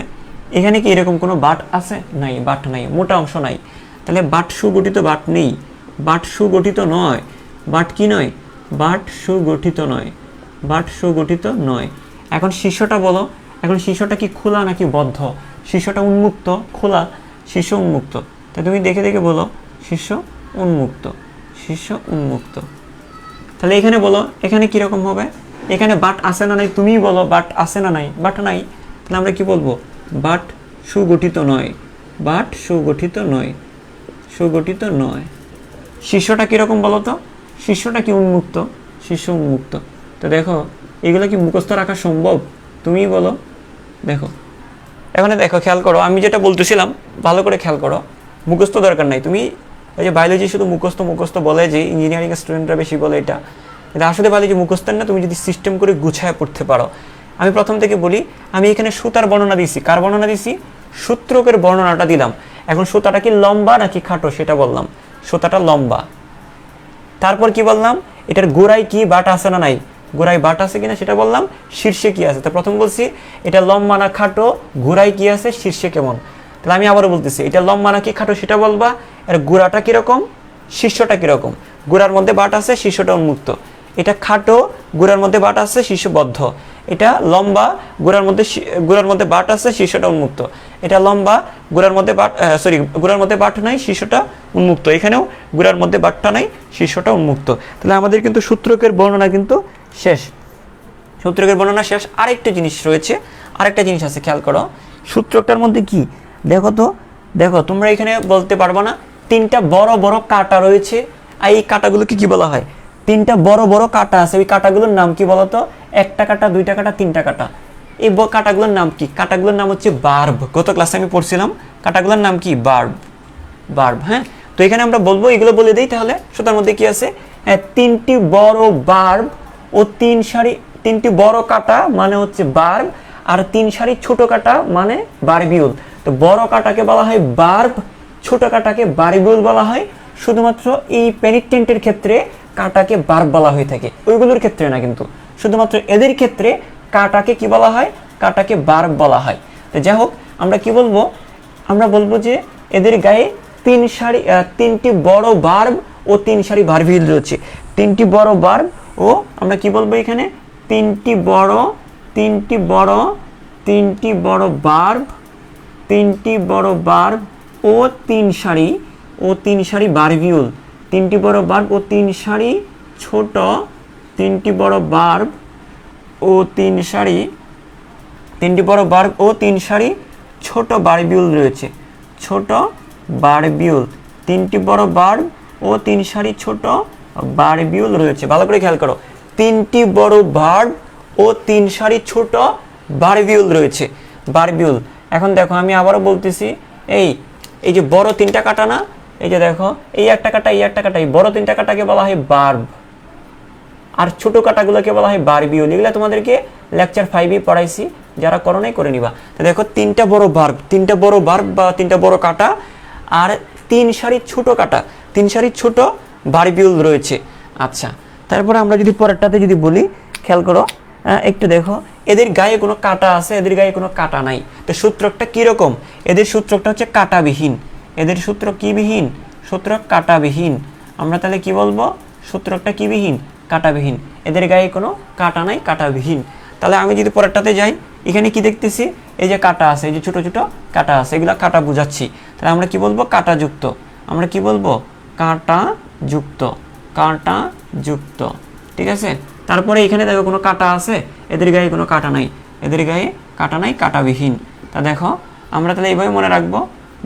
A: এখানে কি এরকম কোনো বাট আছে, নাই, বাট নাই, মোটা অংশ নাই, তাহলে বাট সুগঠিত, বাট নেই, বাট সুগঠিত নয়, বাট কি নয়, বাট সুগঠিত নয়, বাট সুগঠিত নয়। এখন শীর্ষটা বলো, এখন শীর্ষটা কি খোলা নাকি বদ্ধ, শীর্ষটা উন্মুক্ত, খোলা, শীর্ষ উন্মুক্ত, তাই তুমি দেখে দেখে বলো, শীর্ষ উন্মুক্ত, শীর্ষ উন্মুক্ত। তাহলে এখানে বলো, এখানে কীরকম হবে, এখানে বাট আছে না নাই, তুমিই বলো বাট আছে না নাই, বাট নাই, তাহলে আমরা কি বলবো, বাট সুগঠিত নয়, বাট সুগঠিত নয়, সুগঠিত নয়। শীর্ষটা কীরকম বলো তো, শীর্ষটা কি উন্মুক্ত, শীর্ষ উন্মুক্ত। তো দেখো এগুলো কি মুখস্থ রাখা সম্ভব, তুমিই বলো, দেখো এখানে দেখো, খেয়াল করো, আমি যেটা বলতেছিলাম ভালো করে খেয়াল করো, মুখস্থ দরকার নাই, তুমি ওই যে বায়োলজি শুধু মুখস্থ মুখস্থ বলে, যে ইঞ্জিনিয়ারিং স্টুডেন্টরা বেশি বলে এটা, কিন্তু আসলে বায়োলজি মুখস্থের না, তুমি যদি সিস্টেম করে গুছায় পড়তে পারো। আমি প্রথম থেকে বলি, আমি এখানে সুতার বর্ণনা দিছি, কার বর্ণনা দিছি, সূত্রকের বর্ণনাটা দিলাম, এখন সুতাটা কি লম্বা নাকি খাটো সেটা বললাম, সুতাটা লম্বা। তারপর কি বললাম, এটার গোড়ায় কি বাট আছে না নাই, গোড়ায় বাট আছে কিনা সেটা বললাম, শীর্ষে কি আছে, তা প্রথম বলছি এটা লম্বা না খাটো, গোড়ায় কি আছে, শীর্ষে কেমন, তাহলে আমি আবারও বলতেছি এটা লম্বা নাকি খাটো সেটা বলবা, এর গোড়াটা কীরকম, শীর্ষটা কীরকম, গোড়ার মধ্যে বাট আছে, শীর্ষটা উন্মুক্ত, এটা খাটো, গোড়ার মধ্যে বাট আছে, শীর্ষবদ্ধ, এটা লম্বা, গোড়ার মধ্যে বাট আছে, শীর্ষটা উন্মুক্ত, এটা লম্বা, গোড়ার মধ্যে বাট, গোড়ার মধ্যে বাট নাই, শীর্ষটা উন্মুক্ত, এখানেও গোড়ার মধ্যে বাটটা নাই, শীর্ষটা উন্মুক্ত। তাহলে আমাদের কিন্তু সূত্রকের বর্ণনা কিন্তু শেষ, সূত্রকের বর্ণনা শেষ। আরেকটা জিনিস রয়েছে, আরেকটা জিনিস আছে, খেয়াল করো, সূত্রকটার মধ্যে কি দেখো তো, দেখো তোমরা এখানে বলতে পারবো না তিনটা বড় বড় কাঁটা রয়েছে, আর এই কাঁটাগুলোকে কি বলা হয়? তিনটা বড় বড় কাঁটা আছে, ওই কাঁটাগুলোর নাম কি বলতো? একটা কাঁটা, দুইটা কাঁটা, তিনটা কাঁটা। এই কাঁটাগুলোর নাম কি? কাঁটাগুলোর নাম হচ্ছে বার্ব। গত ক্লাসে আমি পড়ছিলাম কাঁটাগুলোর নাম কি? Verb, verb. হ্যাঁ, তো এখানে আমরা বলবো, এগুলো বলে দিই তাহলে। সুতার মধ্যে কি আছে? হ্যাঁ, তিনটি বড় বার্ব ও তিনটি বড় কাঁটা মানে হচ্ছে বার্ব, আর 3 সারি ছোট কাঁটা মানে বারবিউল। তো বড় কাঁটাকে বলা হয় বার্ব, ছোট কাঁটাকে বারবিউল বলা হয়। শুধুমাত্র এই পেনিটেন্টের ক্ষেত্রে কাঁটাকে বার্ব বলা হয়ে থাকে, ওইগুলোর ক্ষেত্রে না। কিন্তু শুধুমাত্র এদের ক্ষেত্রে কাঁটাকে কি বলা হয়? কাঁটাকে বার্ব বলা হয়। তো যাই হোক, আমরা কি বলবো? আমরা বলবো যে এদের গায়ে তিনটি বড় বার্ব ও 3 সারি বারবিউল রয়েছে। তিনটি বড় বার্ব ও আমরা কি বলবো এখানে? তিনটি বড় বার্ব, তিনটি বড় বার্ব ও 3 সারি বারবিউল। তিনটি বড় বার্ব ও 3 সারি ছোট, তিনটি বড় বার্ব ও 3 সারি, তিনটি বড় বার্ব ও 3 সারি ছোট বারবিউল রয়েছে। ছোট বারবিউল, তিনটি বড় বার্ব ও 3 সারি ছোট বারবিউল রয়েছে। ভালো করে খেয়াল করো, তিনটি বড় বার্ব ও 3 সারি ছোট বারবিউল রয়েছে। বারবিউল। এখন দেখো আমি আবারও বলতেছি, এই যে বড় 3টা কাঁটা না, এই যে দেখো এই একটা কাঁটা, এই একটা কাঁটা, এই বড় 3টা কাঁটাকে বলা হয় বার্ব, আর ছোট কাঁটাগুলোকে বলা হয় বারবিউল। এগুলো তোমাদেরকে লেকচার 5-এ পড়াইছি, যারা করো নাই করে নিবা। তো দেখো তিনটা বড় বার্ব বা তিনটা বড় কাঁটা আর 3 সারি ছোট কাঁটা, 3 সারি ছোট বারবিউল রয়েছে। আচ্ছা, তারপরে আমরা যদি পরেরটাতে যদি বলি, খেয়াল করো একটু দেখো, এদের গায়ে কোনো কাঁটা আছে, এদের গায়ে কোনো কাঁটা নাই। তো সূত্রকটা কিরকম? এদের সূত্রকটা হচ্ছে কাঁটাবিহীন। এদের সূত্র কি বিহীন? সূত্র কাঁটাবিহীন। আমরা তাহলে কি বলবো? সূত্রকটা কি বিহীন? কাঁটাবিহীন। এদের গায়ে কোনো কাঁটা নাই, কাঁটাবিহীন। তাহলে আমি যদি পরেরটাতে যাই, এখানে কি দেখতেছি? এই যে কাঁটা আছে, এই যে ছোট ছোট কাঁটা আছে, এগুলো কাঁটা বুঝাচ্ছি। তাহলে আমরা কি বলবো? কাঁটাযুক্ত। আমরা কি বলবো? কাঁটাযুক্ত, কাঁটাযুক্ত। ঠিক আছে? তারপরে এখানে দেখো কোনো কাঁটা আছে, এদের গায়ে কোনো কাঁটা নাই, এদের গায়ে কাঁটা নাই, কাঁটাবিহীন। তা দেখো আমরা তাহলে এইভাবে মনে রাখবো।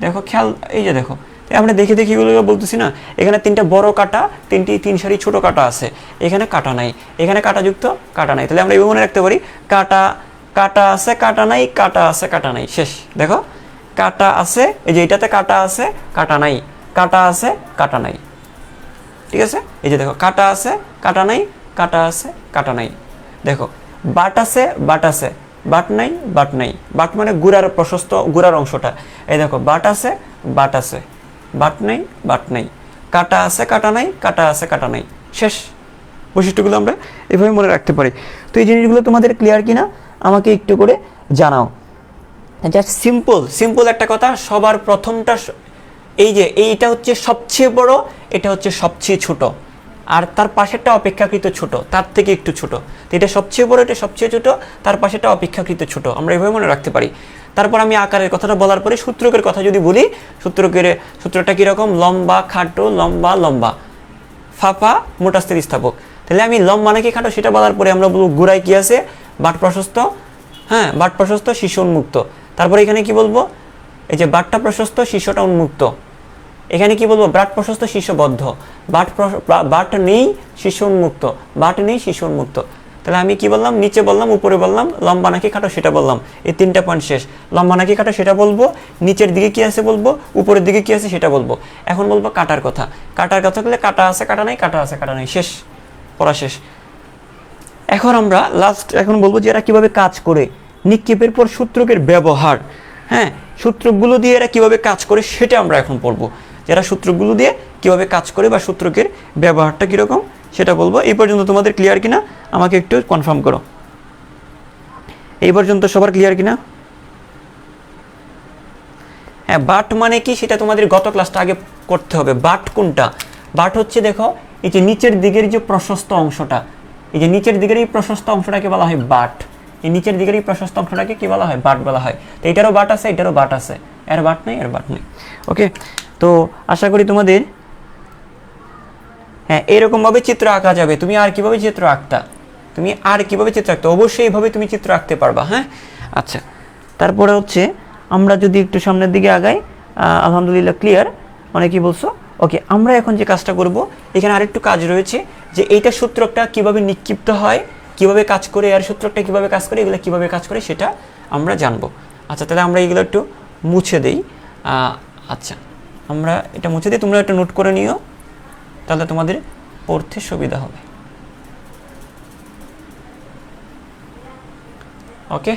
A: দেখো খেয়াল, এই যে দেখো আমরা দেখে দেখে এগুলো বলতেছি না, এখানে 3টা বড় কাঁটা, 3 সারি ছোট কাঁটা আছে, এখানে কাঁটা নাই, এখানে কাঁটাযুক্ত, কাঁটা নাই। তাহলে আমরা এইভাবে মনে রাখতে পারি, কাঁটা আছে, কাঁটা নাই, কাঁটা আছে, কাঁটা নাই। শেষ। দেখো কাঁটা আছে, এই যে এটাতে কাঁটা আছে, কাঁটা নাই, কাঁটা আছে, কাঁটা নাই। ঠিক আছে? এই যে দেখো কাঁটা আছে, কাঁটা নাই, কাঁটা আছে, কাঁটা নাই। দেখো বাট আছে, বাট আছে, বাট নাই, বাট নাই। বাট মানে গুড়ার প্রশস্ত গুড়ার অংশটা। এই দেখো বাট আছে, বাট আছে, বাট নাই, বাট নাই। কাঁটা আছে, কাঁটা নাই, কাঁটা আছে, কাঁটা নাই। শেষ। বৈশিষ্ট্যগুলো আমরা এভাবে মনে রাখতে পারি। তো এই জিনিসগুলো তোমাদের ক্লিয়ার কিনা আমাকে একটু করে জানাও। জাস্ট সিম্পল একটা কথা, সবার প্রথমটা এই যে এইটা হচ্ছে সবচেয়ে বড়, এটা হচ্ছে সবচেয়ে ছোট, আর তার পাশেরটা অপেক্ষাকৃত ছোট, তার থেকে একটু ছোট। তো এটা সবচেয়ে বড়, এটা সবচেয়ে ছোট, তার পাশেরটা অপেক্ষাকৃত ছোট। আমরা এভাবে মনে রাখতে পারি। তারপর আমি আকারের কথাটা বলার পরে সূত্রকের কথা যদি বলি, সূত্রটা কীরকম? লম্বা খাটো, লম্বা লম্বা, ফাঁপা মোটা স্থিতিস্থাপক। তাহলে আমি লম্বা নাকি খাটো সেটা বলার পরে আমরা বলবো গোড়ায় কি আছে? বাট প্রশস্ত। হ্যাঁ, বাট প্রশস্ত, শীর্ষ উন্মুক্ত। তারপরে এখানে কি বলবো? এই যে বাটটা প্রশস্ত, শীর্ষটা উন্মুক্ত। এখানে কি বলবো? বাট প্রশস্ত, শীর্ষবদ্ধ। বাট নেই, শীর্ষ উন্মুক্ত, বাট নেই, শীর্ষ উন্মুক্ত। তাহলে আমি কি বললাম? নিচে বললাম, উপরে বললাম, লম্বা নাকি খাটো সেটা বললাম। এই 3টা পয়েন্ট শেষ। লম্বা নাকি খাটো সেটা বলবো, নিচের দিকে কি আছে বলবো, উপরের দিকে কি আছে সেটা বলবো। এখন বলবো কাটার কথা। কাটার কথা বললে কাটা আছে, কাটা নাই, কাটা আছে, কাটা নাই। শেষ, পড়া শেষ। এখন বলবো যে এরা কিভাবে কাজ করে, নিক্ষেপের পর সূত্রকের ব্যবহার। হ্যাঁ, সূত্রগুলো দিয়ে এরা কিভাবে কাজ করে সেটা আমরা এখন পড়বো। যারা সূত্রগুলো দিয়ে কিভাবে কাজ করে বা সূত্রকের ব্যবহারটা কীরকম সেটা বলবো। এই পর্যন্ত তোমাদের ক্লিয়ার কিনা আমাকে একটু কনফার্ম করো। এই পর্যন্ত সবার ক্লিয়ার কিনা? হ্যাঁ, বাট মানে কি সেটা তোমাদের গত ক্লাসটা আগে করতে হবে। বাট কোনটা? বাট হচ্ছে দেখো এই যে নিচের দিকের যে প্রশস্ত অংশটা, এই যে নিচের দিকের এই প্রশস্ত অংশটাকে বলা হয় বাট। এই নিচের দিকের এই প্রশস্ত অংশটাকে কি বলা হয়? বাট বলা হয়। তো এটারও বাট আছে, এটারও বাট আছে, এর বাট নেই, এর বাট নেই। ওকে, তো আশা করি তোমাদের হ্যাঁ এরকমভাবে চিত্র আঁকা যাবে। তুমি আর কিভাবে চিত্র আঁকতা? অবশ্যই এইভাবে তুমি চিত্র আঁকতে পারবা। হ্যাঁ, আচ্ছা। তারপরে হচ্ছে আমরা যদি একটু সামনের দিকে আগাই, আলহামদুলিল্লাহ ক্লিয়ার, অনেকেই বলছো। ওকে, আমরা এখন যে কাজটা করব, এখানে আরেকটু কাজ রয়েছে, যে এইটা সূত্রকটা কিভাবে নিক্ষিপ্ত হয়, কিভাবে কাজ করে, আর সূত্রকটা কিভাবে কাজ করে, এগুলো কিভাবে কাজ করে সেটা আমরা জানবো। আচ্ছা, তাহলে আমরা এগুলো একটু মুছে দেই। আচ্ছা, আমরা এটা মুছে দিই, তোমরা একটু নোট করে নিও, তাহলে তোমাদের পড়তে সুবিধা হবে। ওকে,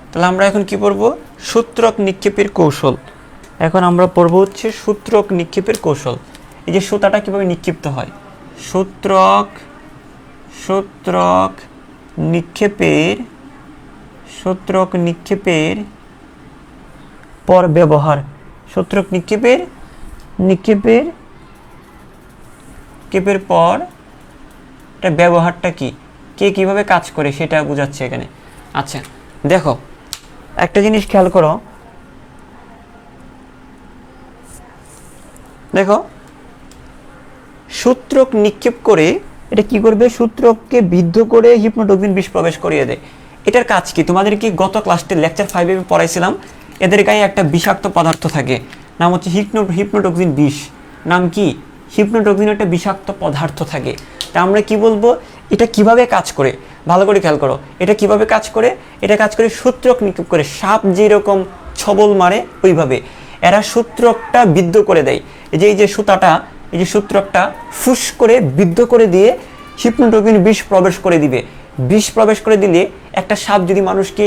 A: তাহলে আমরা এখন কি পড়ব? সূত্রক নিক্ষেপের কৌশল। এখন আমরা পড়ব হচ্ছে সূত্রক নিক্ষেপের কৌশল। এই যে সুতাটা কিভাবে নিক্ষিপ্ত হয়, সূত্রক নিক্ষেপের পর ব্যবহার। সূত্রক নিক্ষেপের পর এটা ব্যবহারটা কি, কে কিভাবে কাজ করে সেটা বোঝাচ্ছে এখানে। আচ্ছা দেখো, একটা জিনিস খেয়াল করো, দেখো সূত্রক নিক্ষেপ করে এটা কি করবে, সূত্রককে বিদ্ধ করে হিপনোটক্সিন বিষ প্রবেশ করিয়ে দেয়। এটার কাজ কি? তোমাদেরকে গত ক্লাসে লেকচার 5 পড়াইছিলাম, এদের গায়ে একটা বিষাক্ত পদার্থ থাকে, নাম হচ্ছে হিপনোটক্সিন বিষ। নাম কি? হিপনোটক্সিন একটা বিষাক্ত পদার্থ থাকে। তা আমরা কি বলবো, এটা কিভাবে কাজ করে ভালো করে খেয়াল করো। এটা কিভাবে কাজ করে? এটা কাজ করে সূত্রক নিক্ষেপ করে, সাপ যেরকম ছবল মারে ওইভাবে এরা সূত্রকটা বিদ্ধ করে দেয়। এই যে সুতাটা, এই যে সূত্রকটা ফুস করে বিদ্ধ করে দিয়ে হিপনোটক্সিন বিষ প্রবেশ করে দিবে। বিষ প্রবেশ করে দিলে একটা সাপ যদি মানুষকে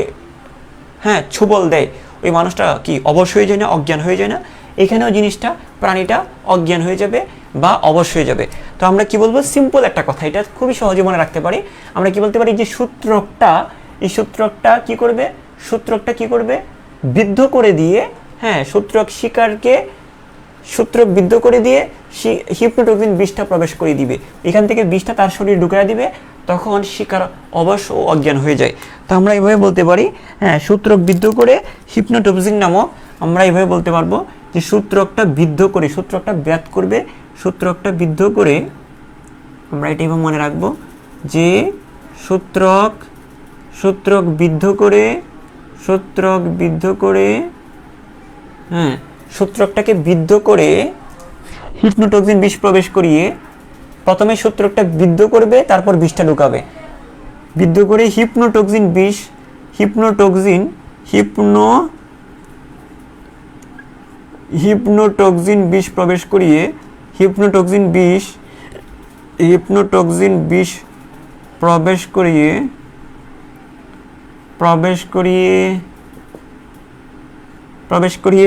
A: ছোবল দেয়, ওই মানুষটা কি অবশ হয়ে যায় না, অজ্ঞান হয়ে যায় না? এখানেও জিনিসটা, প্রাণীটা অজ্ঞান হয়ে যাবে বা অবশ হয়ে যাবে। তো আমরা কি বলবো, সিম্পল একটা কথা, এটা খুবই সহজে মনে রাখতে পারি। আমরা কি বলতে পারি, যে এই সূত্রকটা কি করবে, বিদ্ধ করে দিয়ে, সূত্রক বিদ্ধ করে দিয়ে হিপনোটক্সিন বিষটা প্রবেশ করে দিবে। এখান থেকে বিষটা তার শরীরে ঢুকিয়ে দিবে, তখন শিকার অবশ ও অজ্ঞান হয়ে যায়। তো আমরা এইভাবে বলতে পারি, সূত্রক বিদ্ধ করে হিপনোটক্সিন নামক, আমরা এইভাবে বলতে পারবো যে সূত্রকটা বিদ্ধ করে, সূত্রকটা ব্যাত করবে, সূত্রকটা বিদ্ধ করে, আমরা এটা এভাবে মনে রাখবো যে সূত্রক বিদ্ধ করে, সূত্রকটাকে বিদ্ধ করে হিপনোটক্সিন বিষ প্রবেশ করিয়ে, প্রথমে সূত্রকটা বিদ্ধ করবে, তারপর বিষটা ঢুকাবে। বিদ্ধ করে হিপনোটক্সিন বিষ প্রবেশ করিয়ে, হিপনোটক্সিন বিষ প্রবেশ করিয়ে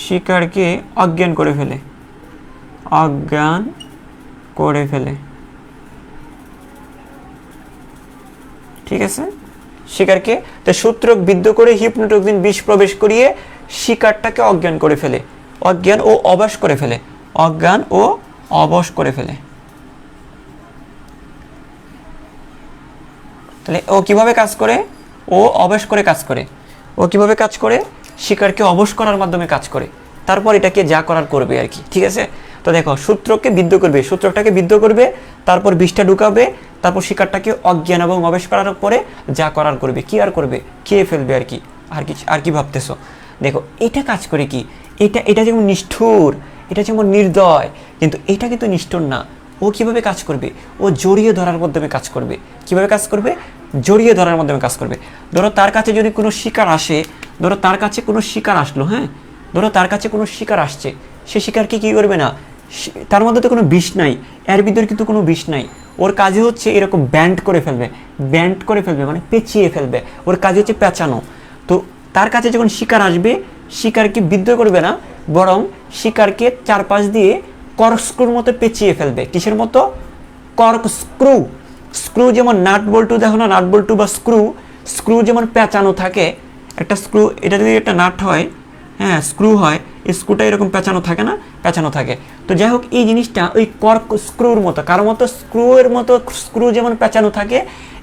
A: শিকারকে অজ্ঞান করে ফেলে। ঠিক আছে, শিকারকে, তো সূত্রক বিদ্ধ করে হিপনোটক্সিন বিষ প্রবেশ করিয়ে শিকারটাকে অজ্ঞান করে ফেলে, অজ্ঞান ও অবশ করে ফেলে। তাহলে ও কিভাবে কাজ করে? ও অবশ করে কাজ করে। ও কিভাবে কাজ করে? শিকারকে অবশ করার মাধ্যমে কাজ করে, তারপর এটাকে যা করার করবে আর কি। ঠিক আছে, তো দেখো, সূত্রকটাকে বিদ্ধ করবে, তারপর বিষটা ঢুকাবে, তারপর শিকারটাকে অজ্ঞান এবং অবশ করার পরে যা করার করবে। কি আর করবে? খেয়ে ফেলবে আর কি। আর কি ভাবতেছো? দেখো, এটা কাজ করে কি, এটা যেমন নিষ্ঠুর, এটা যেমন নির্দয়, কিন্তু এটা কিন্তু নিষ্ঠুর না। ও কিভাবে কাজ করবে? ও জড়িয়ে ধরার মাধ্যমে কাজ করবে। কিভাবে কাজ করবে? জড়িয়ে ধরার মাধ্যমে কাজ করবে। ধরো তার কাছে যদি কোনো শিকার আসে, ধরো তার কাছে কোনো শিকার আসলো, ধরো তার কাছে কোনো শিকার আসছে, সে শিকারকে কি করবে না, তার মধ্যে তো কোনো বিষ নাই, এর ভিতরে কিন্তু কোনো বিষ নাই, ওর কাজে হচ্ছে এরকম ব্যান্ড করে ফেলবে মানে পেঁচিয়ে ফেলবে, ওর কাজে হচ্ছে পেঁচানো। তো তার কাছে যখন শিকার আসবে, শিকারকে বিদ্ধ করবে না, বরং শিকারকে চারপাশ দিয়ে কর্কস্ক্রুর মতো পেঁচিয়ে ফেলবে। কিসের মতো? স্ক্রু যেমন নাট বল্টু, দেখো না, নাট বল্টু বা স্ক্রু যেমন পেঁচানো থাকে, একটা স্ক্রু, এটা যদি একটা নাট হয়, স্ক্রু হয়, এই স্ক্রুটা এরকম পেঁচানো থাকে। তো যাই হোক, এই জিনিসটা ওই কর্কস্ক্রুর মতো, কারো মতো স্ক্রু যেমন পেঁচানো থাকে,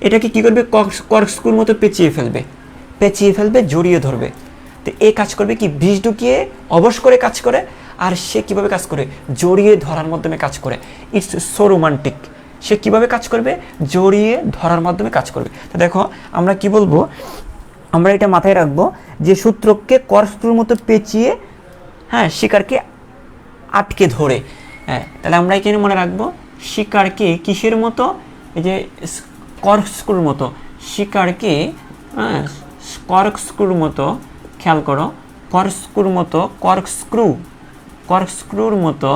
A: এটাকে কি করবে? কর্কস্ক্রুর মতো পেঁচিয়ে ফেলবে, জড়িয়ে ধরবে। তো এই কাজ করবে কি? বিষ ঢুকিয়ে অবশ করে কাজ করে। আর সে কিভাবে কাজ করে? জড়িয়ে ধরার মাধ্যমে কাজ করে। It's so romantic. সে কিভাবে কাজ করবে? জড়িয়ে ধরার মাধ্যমে কাজ করবে। তো দেখো আমরা কি বলবো, আমরা এটা মাথায় রাখবো যে সূত্রকে কর্কস্ক্রুর মতো পেঁচিয়ে হ্যাঁ শিকারকে আটকে ধরে। হ্যাঁ, তাহলে আমরা এখানে মনে রাখবো শিকারকে কিসের মতো? এই যে কর্কস্ক্রুর মতো, শিকারকে হ্যাঁ কর্কস্ক্রুর মতো, খেয়াল করো, কর্কস্ক্রুর মতো, কর্কস্ক্রুর মতো,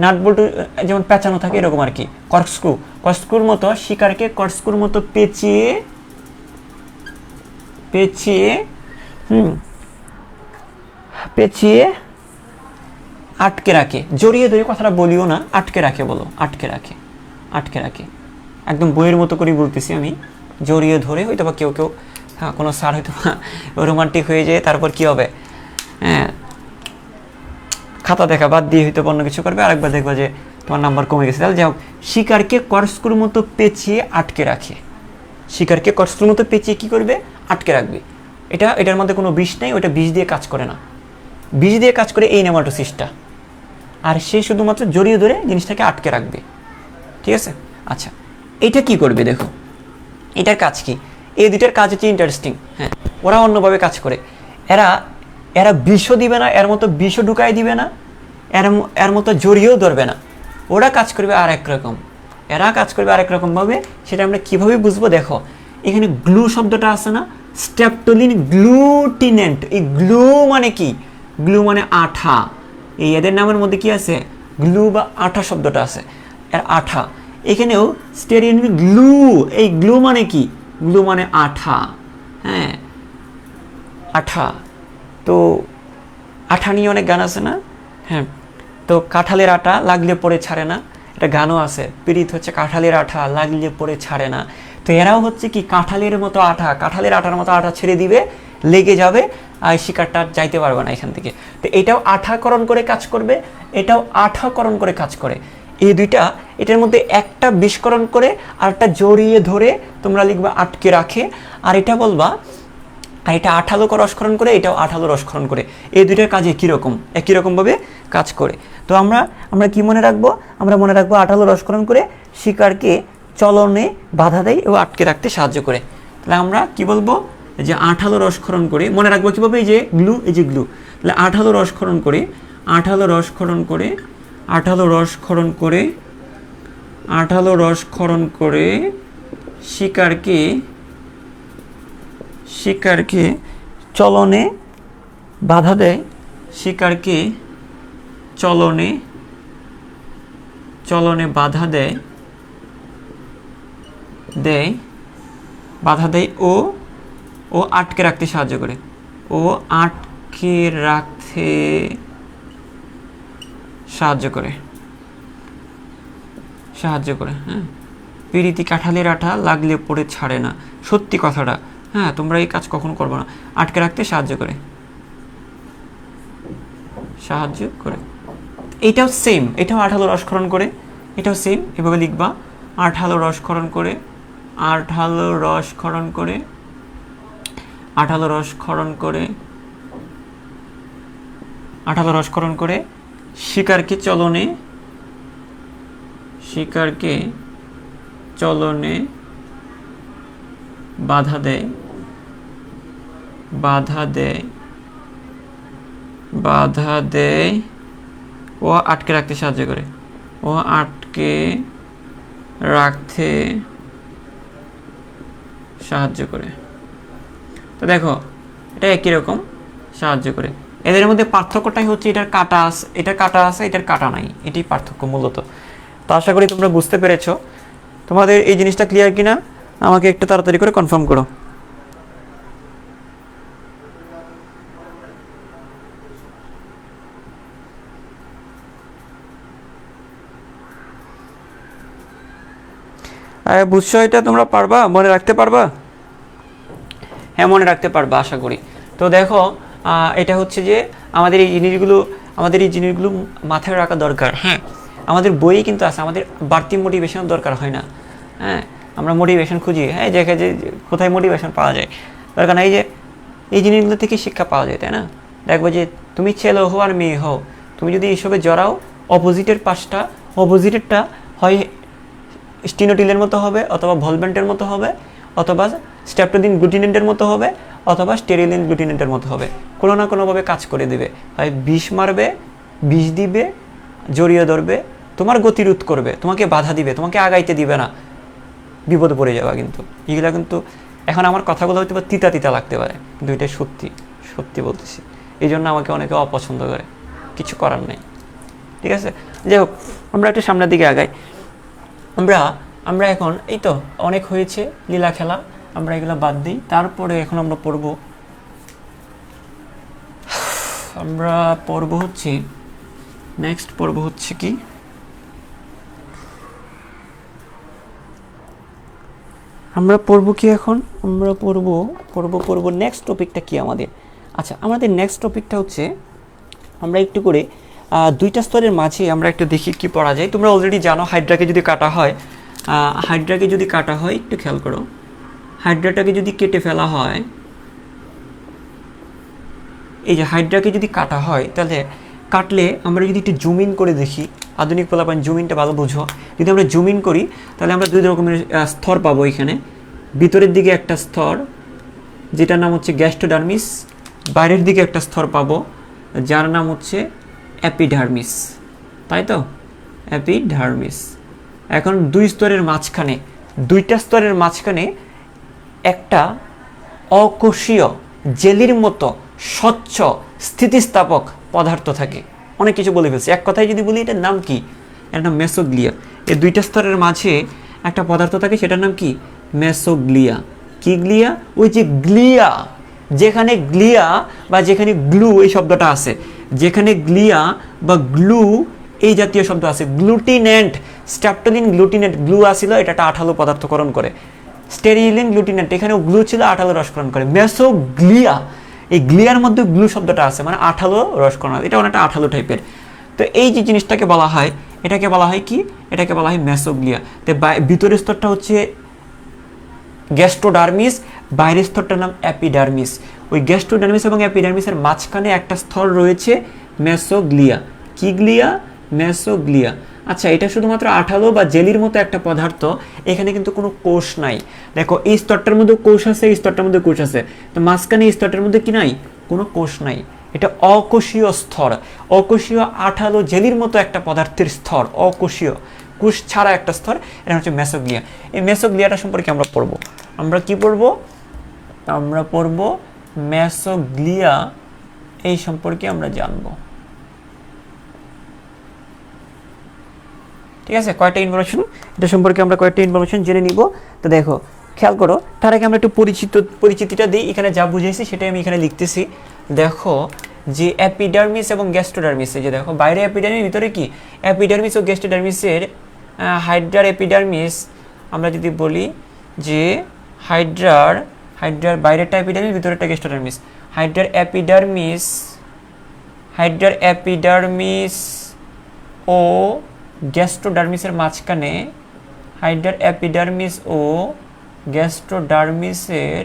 A: নাট বল্টু যেমন পেঁচানো থাকে এরকম আর কি, কর্কস্ক্রুর মতো শিকারকে কর্কস্ক্রুর মতো পেঁচিয়ে পেঁচিয়ে আটকে রাখে। জড়িয়ে ধরে কথাটা বলিও না, আটকে রাখে বলো, আটকে রাখে। একদম বইয়ের মতো করে বলতেছি আমি, জড়িয়ে ধরে। হয়তো বা কেউ হ্যাঁ কোনো স্যার হয়তো রোমান্টিক হয়ে যায়, তারপর কি হবে, হ্যাঁ খাতা দেখা বাদ দিয়ে হয়তো অন্য কিছু করবে, আরেকবার দেখবা যে তোমার নাম্বার কমে গেছে। তাহলে যাই হোক, শিকারকে কর্কস্ক্রুর মতো পেঁচিয়ে আটকে রাখে। শিকারকে কর্কস্ক্রুর মতো পেঁচিয়ে কি করবে? আটকে রাখবে। এটার মধ্যে কোনো বিষ নেই, ওটা বিষ দিয়ে কাজ করে না, বিষ দিয়ে কাজ করে এই নেমাটোসিসটা, আর সে শুধুমাত্র জড়িয়ে ধরে জিনিসটাকে আটকে রাখবে। ঠিক আছে, আচ্ছা এটা কি করবে দেখো, এটার কাজ কি? এই দুইটার কাজ হচ্ছে ইন্টারেস্টিং। হ্যাঁ, ওরা অন্যভাবে কাজ করে। এরা বিষও দিবে না, এর মতো বিষও ঢুকাই দিবে না, এর মতো জড়িয়েও ধরবে না। ওরা কাজ করবে আর একরকম, এরা কাজ করবে আরেক রকমভাবে। সেটা আমরা কীভাবে বুঝবো? দেখো এখানে গ্লু শব্দটা আছে না, স্ট্রেপ্টোলিন গ্লুটিনেন্ট। এই গ্লু মানে কি? গ্লু মানে আঠা। এই এদের নামের মধ্যে কি আছে? গ্লু বা আঠা শব্দটা আছে, এর আঠা। এখানেও স্টেরিন গ্লু। এই গ্লু মানে কি? গ্লু মানে আঠা। হ্যাঁ, আঠা। তো আঠা নিয়ে অনেক গান আছে না? হ্যাঁ, তো কাঁঠালের আটা লাগলে পরে ছাড়ে না, এটা গানও আছে, পীড়িত হচ্ছে কাঁঠালের আঠা লাগলে পরে ছাড়ে না। তো এরাও হচ্ছে কি কাঁঠালের মতো আঠা, কাঁঠালের আঠার মতো আঠা ছেড়ে দিবে, লেগে যাবে, আর শিকারটা যাইতে পারবে না এখান থেকে। তো এটাও আঠাকরণ করে কাজ করবে, এটাও আঠাকরণ করে কাজ করে। এই দুইটা, এটার মধ্যে একটা বিস্করণ করে আর একটা জড়িয়ে ধরে তোমরা লিখবা আটকে রাখে, আর এটা বলবা আর এটা আঠালো রসক্ষরণ করে, এটাও আঠালো রসক্ষরণ করে। এই দুইটার কাজ একই রকমভাবে কাজ করে। তো আমরা কি মনে রাখবো? আমরা মনে রাখবো আঠালো রসক্ষরণ করে শিকারকে চলনে বাধা দেয় ও আটকে রাখতে সাহায্য করে। তাহলে আমরা কি বলবো? যে আঠালো রসক্ষরণ করে, মনে রাখবো কীভাবে? এই যে গ্লু, তাহলে আঠালো রসক্ষরণ করে শিকারকে চলনে বাধা দেয়, চলনে বাধা দেয় ও আটকে রাখতে সাহায্য করে, হ্যাঁ, পীড়িতি কাঁঠালের আঠা লাগলে পড়ে ছাড়ে না, সত্যি কথাটা। হ্যাঁ, তোমরা এই কাজ কখনো করবে না। আটকে রাখতে সাহায্য করে। এটাও সেম, এটাও আঠালো রসক্ষরণ করে, এটাও সেম, এভাবে লিখবা আঠালো রসক্ষরণ করে শিকারকে চলনে বাধা দেয় ও আটকে রাখতে সাহায্য করে, তো দেখো এটা একই রকম সাহায্য করে। এদের মধ্যে পার্থক্যটাই হচ্ছে এটার কাটা আছে, এটার কাটা নাই, এটাই পার্থক্য মূলত। তো আশা করি তোমরা বুঝতে পেরেছো। তোমাদের এই জিনিসটা ক্লিয়ার কিনা আমাকে একটু তাড়াতাড়ি করে কনফার্ম করো। বুঝছো? এটা তোমরা পারবা, মনে রাখতে পারবা? হ্যাঁ, মনে রাখতে পারবা আশা করি। তো দেখো এটা হচ্ছে যে আমাদের এই জিনিসগুলো মাথায় রাখা দরকার। হ্যাঁ, আমাদের বইয়ে কিন্তু আছে, আমাদের বাড়তি মোটিভেশনের দরকার হয় না। হ্যাঁ, আমরা মোটিভেশন খুঁজি, হ্যাঁ দেখে যে কোথায় মোটিভেশন পাওয়া যায়, দরকার না। এই জিনিসগুলো থেকে শিক্ষা পাওয়া যায়, তাই না? দেখবো যে তুমি ছেলে হও আর মেয়ে হও, তুমি যদি এইসবে জড়াও, অপোজিটেরটা হয় স্টিনোটিলের মতো হবে, অথবা ভলভেন্টের মতো হবে, অথবা স্ট্রেপ্টোলিন গ্লুটিনেন্টের মতো হবে, অথবা স্টেরিলিন গ্লুটিনেন্টের মতো হবে। কোনো না কোনোভাবে কাজ করে দিবে, হয় বিষ মারবে, বিষ দিবে, জড়িয়ে ধরবে, তোমার গতিরোধ করবে, তোমাকে বাধা দিবে, তোমাকে আগাইতে দিবে না, বিপদে পড়ে যাওয়া। কিন্তু এগুলো কিন্তু এখন আমার কথাগুলো হয়তো তিতা তিতা লাগতে পারে, কিন্তু এটাই সত্যি, সত্যি বলতেছি। এই জন্য আমাকে অনেকে অপছন্দ করে, কিছু করার নেই। ঠিক আছে, যাই হোক, আমরা একটু সামনের দিকে আগাই। আমরা এখন এই তো অনেক হয়েছে লীলা খেলা, আমরা এগুলো বাদ দিই। তারপরে এখন আমরা পড়ব হচ্ছে নেক্সট পড়ব হচ্ছে কি, আমরা পড়ব কি এখন, আমরা পড়ব নেক্সট টপিকটা কি আমাদের। আচ্ছা, আমাদের নেক্সট টপিকটা হচ্ছে আমরা একটু করে দুইটা স্তরের মাঝে আমরা একটু দেখি কি পড়া যায়। তোমরা অলরেডি জানো হাইড্রাকে যদি কাটা হয়, একটু খেয়াল করো, হাইড্রাটাকে যদি কেটে ফেলা হয়, এই যে হাইড্রাকে যদি কাটা হয়, তাহলে কাটলে আমরা যদি একটু জুম ইন করে দেখি, আধুনিক পোলাপান জুম ইনটা ভালো বুঝো, যদি আমরা জুম ইন করি তাহলে আমরা দুই রকমের স্তর পাবো এখানে। ভিতরের দিকে একটা স্তর যেটার নাম হচ্ছে গ্যাস্ট্রোডার্মিস, বাইরের দিকে একটা স্তর পাবো যার নাম হচ্ছে অ্যাপিডার্মিস, তাই তো, অ্যাপিডার্মিস। এখন দুইটা স্তরের মাঝখানে একটা অকোষীয় জেলির মতো স্বচ্ছ স্থিতিস্থাপক পদার্থ থাকে। অনেক কিছু বলে ফেলছি, এক কথায় যদি বলি এটার নাম কি, এর নাম মেসোগ্লিয়া। এই দুইটা স্তরের মাঝে একটা পদার্থ থাকে, সেটার নাম কি, মেসোগ্লিয়া। কি গ্লিয়া? ওই যে গ্লিয়া, যেখানে গ্লিয়া বা যেখানে গ্লু এই শব্দটা আছে, যেখানে গ্লিয়া বা গ্লু এই জাতীয় শব্দ আছে, গ্লুটিনেন্ট, স্ট্রেপ্টোলিন গ্লুটিনেন্ট, গ্লু আসিল, এটা একটা আঠালো পদার্থকরণ করে। স্টেরিলিন গ্লুটিনেন্ট, এখানেও গ্লু ছিল, আঠালো রসকরণ করে। মেসোগ্লিয়া, এই গ্লিয়ার মধ্যে গ্লু শব্দটা আছে, মানে আঠালো রসকরণ, এটা অনেকটা আঠালো টাইপের। তো এই যে জিনিসটাকে বলা হয়, এটাকে বলা হয় কি, এটাকে বলা হয় মেসোগ্লিয়া। তো ভিতরের স্তরটা হচ্ছে গ্যাস্ট্রোডার্মিস, বাইরের স্তরটার নাম অ্যাপিডার্মিস। ওই গ্যাস্ট্রোডার্মিস এবং অ্যাপিডার্মিসের মাঝখানে একটা স্তর রয়েছে মেসোগ্লিয়া। কি গ্লিয়া? মেসোগ্লিয়া। আচ্ছা, এটা শুধুমাত্র আঠালো বা জেলির মতো একটা পদার্থ, এখানে কিন্তু কোনো কোষ নাই। দেখো, এই স্তরটার মধ্যে কোষ আছে, এই স্তরটার মধ্যে কোষ আছে, তো মাঝখানে এই স্তরটার মধ্যে কি নাই? কোনো কোষ নাই। এটা অকোষীয় স্তর, অকোষীয় আঠালো জেলির মতো একটা পদার্থের স্তর, অকোষীয়, কোষ ছাড়া একটা স্তর, এটা হচ্ছে মেসোগ্লিয়া। এই মেসোগ্লিয়াটা সম্পর্কে আমরা পড়ব। আমরা কি পড়ব? আমরা পড়ব মেসোগ্লিয়া, এই সম্পর্কে আমরা জানব। ঠিক আছে, কয়টা ইনফরমেশন, এটা সম্পর্কে আমরা কয়েকটা ইনফরমেশন জেনে নিব। তো দেখো, খেয়াল করো, তার আগে আমরা একটু পরিচিতিটা দিই। এখানে যা বুঝাইছি সেটাই আমি এখানে লিখতেছি। দেখো যে অ্যাপিডার্মিস এবং গ্যাস্ট্রোডার্মিস, এই যে দেখো বাইরে অ্যাপিডার্মিস, ভিতরে কি, অ্যাপিডার্মিস ও গ্যাস্ট্রোডার্মিসের হাইড্রার অ্যাপিডার্মিস, আমরা যদি বলি যে হাইড্রার বাইরেরটা অ্যাপিডার্মিস, ভিতরেরটা গ্যাস্ট্রোডার্মিস, হাইড্রার অ্যাপিডার্মিস ও গ্যাস্ট্রোডার্মিসের মাঝখানে, হাইড্রার অ্যাপিডার্মিস ও গ্যাস্ট্রোডার্মিসের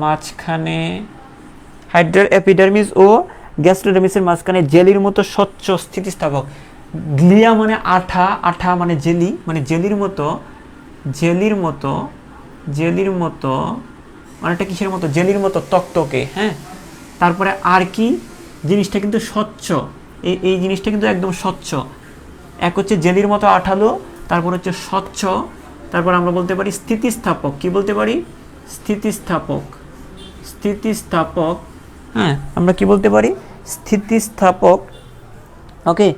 A: মাঝখানে হাইড্রার অ্যাপিডার্মিস ও গ্যাস্ট্রোডার্মিসের মাঝখানে জেলির মতো স্বচ্ছ স্থিতিস্থাপক। গ্লিয়া মানে আঠা, আঠা মানে জেলি, মানে জেলির মতো অনেকটা কিসের মতো, জেলির মতো তকতকে। হ্যাঁ, তারপরে আর কি, জিনিসটা কিন্তু স্বচ্ছ, এই জিনিসটা কিন্তু একদম স্বচ্ছ। এক হচ্ছে জেলির মতো আঠালো, তারপর হচ্ছে স্বচ্ছ, তারপর আমরা বলতে পারি স্থিতিস্থাপক। কি বলতে পারি? স্থিতিস্থাপক। হ্যাঁ, আমরা কি বলতে পারি? স্থিতিস্থাপক। ওকে,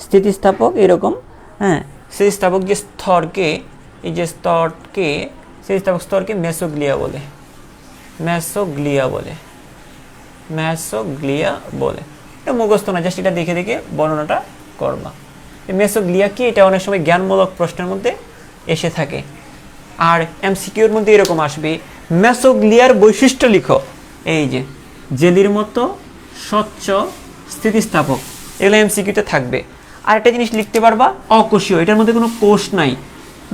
A: স্থিতিস্থাপক এরকম। হ্যাঁ, স্থিতিস্থাপক যে স্তরকে, এই যে স্তরকে, স্থিতিস্থাপক স্তরকে মেসোগ্লিয়া বলে। এটা মুখস্থ না, জাস্ট এটা দেখে দেখে বর্ণনাটা করবা। মেসোগ্লিয়া কি, এটা অনেক সময় জ্ঞানমূলক প্রশ্নের মধ্যে এসে থাকে। আর এমসিকিউর মধ্যে এরকম আসবে, মেসোগ্লিয়ার বৈশিষ্ট্য লিখো। এই যে জেলির মতো স্বচ্ছ স্থিতিস্থাপক, এগুলো এমসিকিউতে থাকবে। আর একটা জিনিস লিখতে পারবা, অকোষীয়, এটার মধ্যে কোনো কোষ নাই,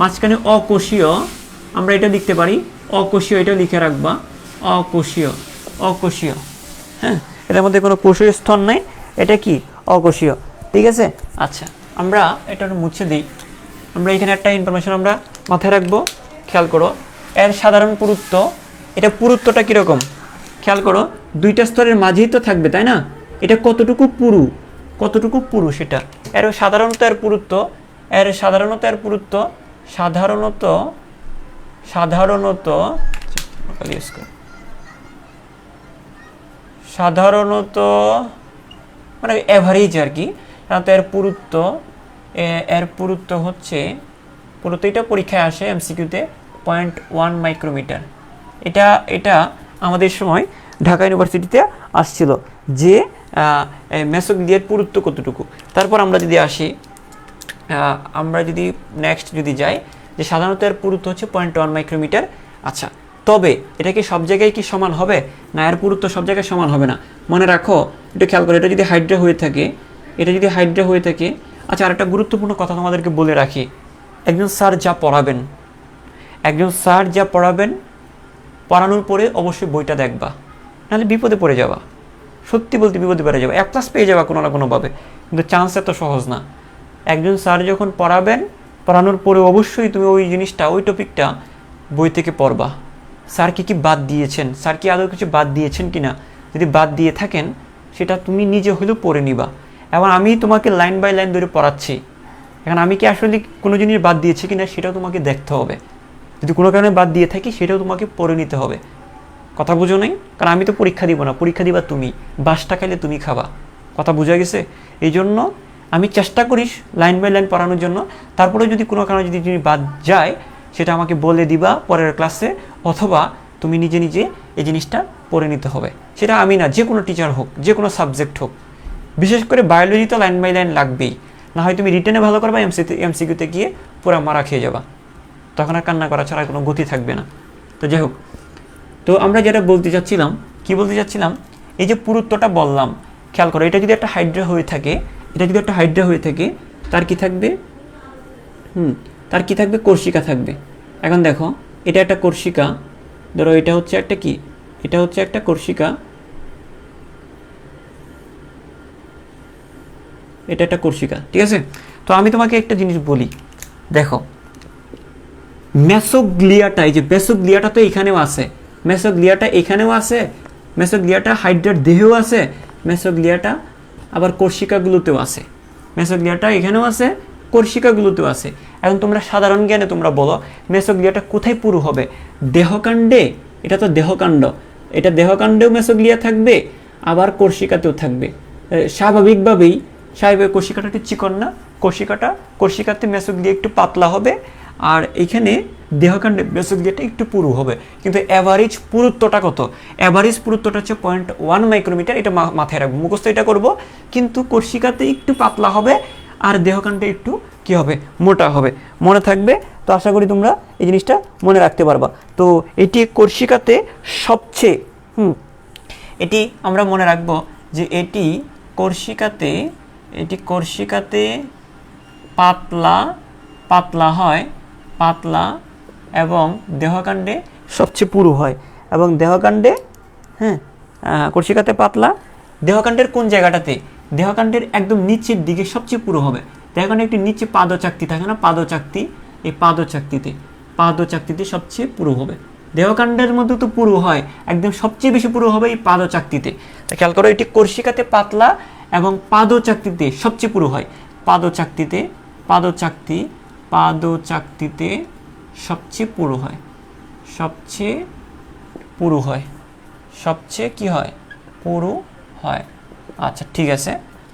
A: মাঝখানে অকোষীয়, আমরা এটা লিখতে পারি অকোষীয়, এটা লিখে রাখবা, অকোষীয়। হ্যাঁ, এটার মধ্যে কোনো কোষীয় স্তর নেই, এটা কি অকোষীয়। ঠিক আছে, আচ্ছা আমরা এটা মুছে দিই। আমরা এখানে একটা ইনফরমেশন আমরা মাথায় রাখবো, খেয়াল করো। এর সাধারণ পুরুত্ব, এটা পুরুত্বটা কীরকম খেয়াল করো, দুইটা স্তরের মাঝেই তো থাকবে, তাই না? এটা কতটুকু পুরু, কতটুকু পুরু সেটা। এর সাধারণত এর পুরুত্ব, এর সাধারণত এর পুরুত্ব সাধারণত সাধারণত সাধারণত মানে অ্যাভারেজ আর কি। সাধারণত এর পুরুত্ব হচ্ছে, পুরুত্ব এটা পরীক্ষায় আসে এমসিকিউতে 0.1 মাইক্রোমিটার। এটা আমাদের সময় ঢাকা ইউনিভার্সিটিতে আসছিল যে মেসোগ্লিয়ার পুরুত্ব কতটুকু। তারপর আমরা যদি আসি, আমরা যদি নেক্সট যদি যাই, যে সাধারণত এর পুরুত্ব হচ্ছে 0.1 মাইক্রোমিটার। আচ্ছা, তবে এটা কি সব জায়গায় কি সমান হবে? না, এর পুরুত্ব সব জায়গায় সমান হবে না। মনে রাখো, একটু খেয়াল করো, এটা যদি হাইড্রা হয়ে থাকে, এটা যদি হাইড্রা হয়ে থাকে। আচ্ছা, আর একটা গুরুত্বপূর্ণ কথা তোমাদেরকে বলে রাখি, একজন স্যার যা পড়াবেন পড়ানোর পরে অবশ্যই বইটা দেখবা, নাহলে বিপদে পড়ে যাবা। সত্যি বলতে বিপদে পড়ে যাবা, ++ পেয়ে যাবা কোনো না কোনোভাবে, কিন্তু চান্স এত সহজ না। একজন স্যার যখন পড়াবেন, পড়ানোর পরে অবশ্যই তুমি ওই জিনিসটা, ওই টপিকটা বই থেকে পড়বা। স্যার কি বাদ দিয়েছেন, স্যার কি আদৌ কিছু বাদ দিয়েছেন কি না, যদি বাদ দিয়ে থাকেন সেটা তুমি নিজে হলেও পড়ে নিবা। এবং আমি তোমাকে লাইন বাই লাইন ধরে পড়াচ্ছি, এখন আমি কি আসলে কোনো জিনিস বাদ দিয়েছি কি না সেটাও তোমাকে দেখতে হবে। যদি কোনো কারণে বাদ দিয়ে থাকি সেটাও তোমাকে পড়ে নিতে হবে। কথা বুঝো নাই? কারণ আমি তো পরীক্ষা দিব না, পরীক্ষা দিবা তুমি, বাসটা খাইলে তুমি খাবা। কথা বোঝা গেছে? এই জন্য আমি চেষ্টা করিস লাইন বাই লাইন পড়ানোর জন্য। তারপরে যদি কোনো কারণে যদি বাদ যায় সেটা আমাকে বলে দিবা পরের ক্লাসে, অথবা তুমি নিজে নিজে এই জিনিসটা পড়ে নিতে হবে। সেটা আমি না, যে কোনো টিচার হোক, যে কোনো সাবজেক্ট হোক, বিশেষ করে বায়োলজি তো লাইন বাই লাইন লাগবেই, না হয় তুমি রিটেনে ভালো করবা, এমসিকিউতে গিয়ে পুরো মারা খেয়ে যাবা, তখন আর কান্না করা ছাড়া কোনো গতি থাকবে না। তো যাই হোক, তো আমরা যেটা বলতে চাচ্ছিলাম, এই যে পুরুত্বটা বললাম, খেয়াল করো, এটা যদি একটা হাইড্রা হয়ে থাকে, তার কি থাকবে? তার কি থাকবে? কোর্সিকা থাকবে। এখন দেখো, এটা একটা কোর্সিকা, ধরো এটা হচ্ছে একটা কি, এটা হচ্ছে একটা কোর্সিকা, এটা একটা কোর্সিকা। ঠিক আছে, তো আমি তোমাকে একটা জিনিস বলি, দেখো মেসোগ্লিয়াটা, এই যে বেসোগ্লিয়াটা তো এখানেও আছে, মেসোগ্লিয়াটা এখানেও আছে, মেসোগ্লিয়াটা হাইড্রার দেহেও আছে, মেসোগ্লিয়াটা আবার কোর্সিকাগুলোতেও আছে, মেসোগ্লিয়াটা এখানেও আছে, কোর্সিকাগুলোতেও আছে। এখন তোমরা সাধারণ জ্ঞানে তোমরা বলো মেসোগ্লিয়াটা কোথায় পুরু হবে? দেহকাণ্ডে, এটা তো দেহকাণ্ড, এটা দেহকাণ্ডেও মেসোগ্লিয়া থাকবে, আবার কোর্সিকাতেও থাকবে। স্বাভাবিকভাবেই কোর্সিকাটা একটু চিকন না, কোর্সিকাতে মেসোগ্লিয়া একটু পাতলা হবে, আর এখানে দেহকাণ্ডে মেসোগ্লিয়াটা একটু পুরু হবে। কিন্তু অ্যাভারেজ পুরুত্বটা কত? অ্যাভারেজ পুরুত্বটা হচ্ছে 0.1 মাইক্রোমিটার। এটা মাথায় রাখবো, মুখস্থ এটা করবো। কিন্তু কোর্সিকাতে একটু পাতলা হবে, আর দেহকাণ্ডে একটু কি হবে? মোটা হবে। মনে থাকবে তো, আশা করি তোমরা এই জিনিসটা মনে রাখতে পারবা। তো এটি কোর্সিকাতে সবচেয়ে এটি আমরা মনে রাখবো যে এটি কোর্সিকাতে পাতলা হয়, পাতলা, এবং দেহকাণ্ডে সবচেয়ে পুরু হয়। এবং দেহকাণ্ডে কোর্সিকাতে পাতলা, দেহকাণ্ডের কোন জায়গাটাতে? দেহকাণ্ডের একদম নিচের দিকে সবচেয়ে পুরু হবে। দেহকাণ্ডে একটু নিচে পাদচাকতি থাকে না, পাদচাকতি, এই পাদচাকতিতে সবচেয়ে পুরু হবে। দেহকাণ্ডের মধ্যে তো পুরু হয়, একদম সবচেয়ে বেশি পুরু হবে এই পাদচাকতিতে। খেয়াল করো, এটি কোর্সিকাতে পাতলা এবং পাদচাকতিতে সবচেয়ে পুরু হয়। পাদচাকতিতে সবচেয়ে পুরু হয়, সবচেয়ে কি হয়? পুরু হয়। আচ্ছা, ঠিক আছে,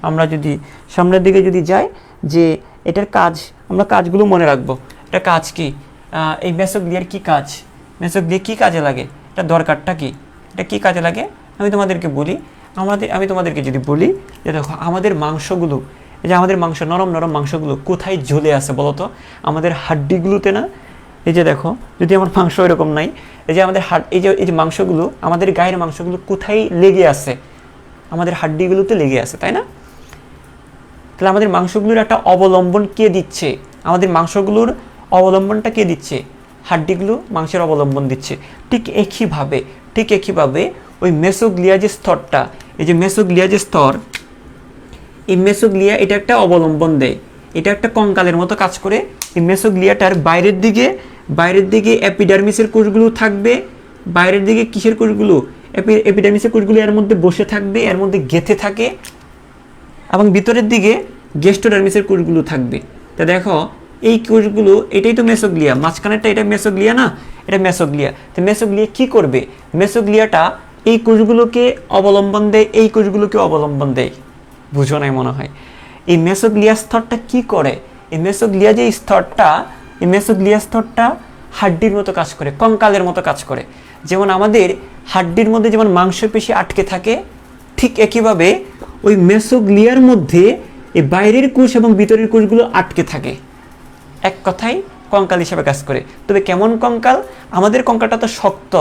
A: আমরা যদি সামনের দিকে যদি যাই, যে এটার কাজ, আমরা কাজগুলো মনে রাখবো। এটা কাজ কি? এই মেসোগ্লিয়ার কি কাজ? মেসোগ্লিয়া কি কাজে লাগে? এটা দরকারটা কি? এটা কি কাজে লাগে? আমি তোমাদেরকে বলি, আমি তোমাদেরকে যদি বলি যে দেখো, আমাদের মাংসগুলো, এই যে আমাদের মাংস, নরম নরম মাংসগুলো কোথায় ঝুলে আছে বলো তো? আমাদের হাড্ডিগুলোতে না? এই যে দেখো, যদি আমার মাংস এরকম নাই, এই যে আমাদের এই যে মাংসগুলো, আমাদের গায়ের মাংসগুলো কোথায় লেগে আছে? আমাদের হাড্ডিগুলোতে লেগে আছে, তাই না? তাহলে আমাদের মাংসগুলোর একটা অবলম্বন কে দিচ্ছে? আমাদের মাংসগুলোর অবলম্বনটা কে দিচ্ছে? হাড্ডিগুলো মাংসের অবলম্বন দিচ্ছে। ঠিক একইভাবে ওই মেসোগ্লিয়া যে স্তরটা, এই যে মেসোগ্লিয়া যে স্তর, এই মেসোগ্লিয়া এটা একটা অবলম্বন দেয়, এটা একটা কঙ্কালের মতো কাজ করে। এই মেসোগ্লিয়াটার বাইরের দিকে এপিডার্মিসের কোষগুলো থাকবে, বাইরের দিকে কিসের কোষগুলো, এপিডার্মিসের কোষগুলো এর মধ্যে বসে থাকবে, এর মধ্যে গেঁথে থাকে, এবং ভিতরের দিকে গেস্টোডার্মিসের কোষগুলো থাকবে। তা দেখো এই কোষগুলো, এটাই তো মেসোগ্লিয়া, মাঝখানেরটা এটা মেসোগ্লিয়া না, এটা মেসোগ্লিয়া। তো মেসোগ্লিয়া কি করবে, মেসোগ্লিয়াটা এই কোষগুলোকে অবলম্বন দেয়, এই কোষগুলোকে অবলম্বন দেয়। বুঝো নাই মনে হয়। এই মেসোগ্লিয়া স্তরটা কি করে, এই মেসোগ্লিয়া যে স্তরটা, এই মেসোগ্লিয়া স্তরটা হাড্ডির মতো কাজ করে, কঙ্কালের মতো কাজ করে। যেমন আমাদের হাড্ডির মধ্যে যেমন মাংসপেশি আটকে থাকে, ঠিক একইভাবে ওই মেসোগ্লিয়ার মধ্যে এই বাইরের কোষ এবং ভিতরের কোষগুলো আটকে থাকে, এক কথায় কঙ্কাল হিসাবে কাজ করে। তবে কেমন কঙ্কাল, আমাদের কঙ্কালটা তো শক্ত,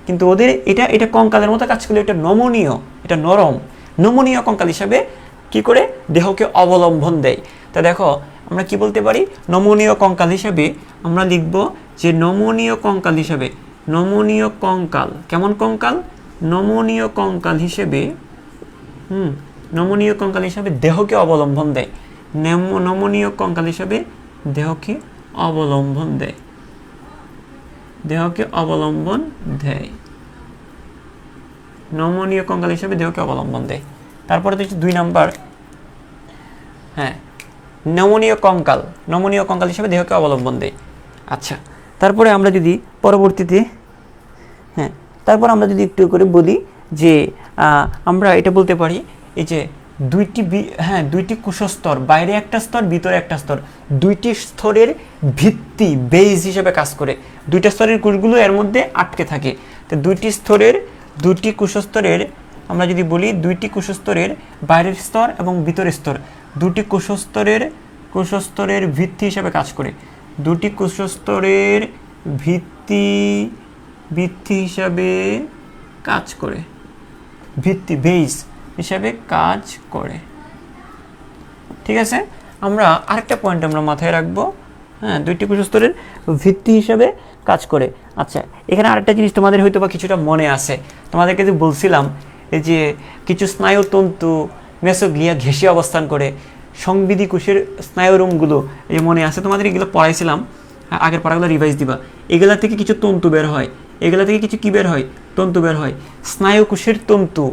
A: কিন্তু ওদের এটা কঙ্কালের মতো কাজ করলে এটা নমনীয়, এটা নরম, নমনীয় কঙ্কাল হিসাবে কি করে দেহকে অবলম্বন দেয়। তা দেখো আমরা কি বলতে পারি, নমনীয় কঙ্কাল হিসাবে আমরা লিখব যে নমনীয় কঙ্কাল হিসাবে, নমনীয় কঙ্কাল, কেমন কঙ্কাল, নমনীয় কঙ্কাল হিসেবে, নমনীয় কঙ্কাল হিসাবে দেহকে অবলম্বন দেয়, নমনীয় কঙ্কাল হিসাবে দেহকে অবলম্বন দেয়, দেহকে অবলম্বন দেয়, নমনীয় কঙ্কাল হিসাবে দেহকে অবলম্বন দেয়। তারপরে তো 2 নাম্বার, হ্যাঁ, নমনীয় কঙ্কাল, নমনীয় কঙ্কাল হিসাবে দেহকে অবলম্বন দেয়। আচ্ছা, তারপরে আমরা যদি পরবর্তীতে, হ্যাঁ, তারপর আমরা যদি একটু করে বলি যে আমরা এটা বলতে পারি, এই যে দুইটি কোষস্তর, বাইরে একটা স্তর, ভিতরে একটা স্তর, দুইটি স্তরের ভিত্তি, বেজ হিসেবে কাজ করে। দুইটা স্তরের কোষগুলো এর মধ্যে আটকে থাকে। তো দুইটি কোষস্তরের আমরা যদি বলি, দুইটি কোষস্তরের বাইরের স্তর এবং ভিতরের স্তর, দুটি কোষস্তরের ভিত্তি হিসেবে কাজ করে, দুটি কোষস্তরের ভিত্তি হিসাবে কাজ করে, ভিত্তি, বেস হিসাবে কাজ করে। ঠিক আছে, আমরা আরেকটা পয়েন্ট আমরা মাথায় রাখবো, হ্যাঁ, দুইটি কোষস্তরের ভিত্তি হিসাবে কাজ করে। আচ্ছা, এখানে আরেকটা জিনিস তোমাদের হয়তো বা কিছুটা মনে আছে, তোমাদেরকে যে বলছিলাম এই যে কিছু স্নায়ুতন্তু মেসোগ্লিয়া ঘেঁষে অবস্থান করে, সংবিধি কোষের স্নায়ুরোমগুলো, এই মনে আছে তোমাদের, এগুলো পড়াইছিলাম, আগের পড়াগুলো রিভাইজ দিবা। এগুলা থেকে কিছু তন্তু বের হয়, এগুলা থেকে কিছু কি বের হয়, তন্তু বের হয়, স্নায়ুকোষের তন্তু।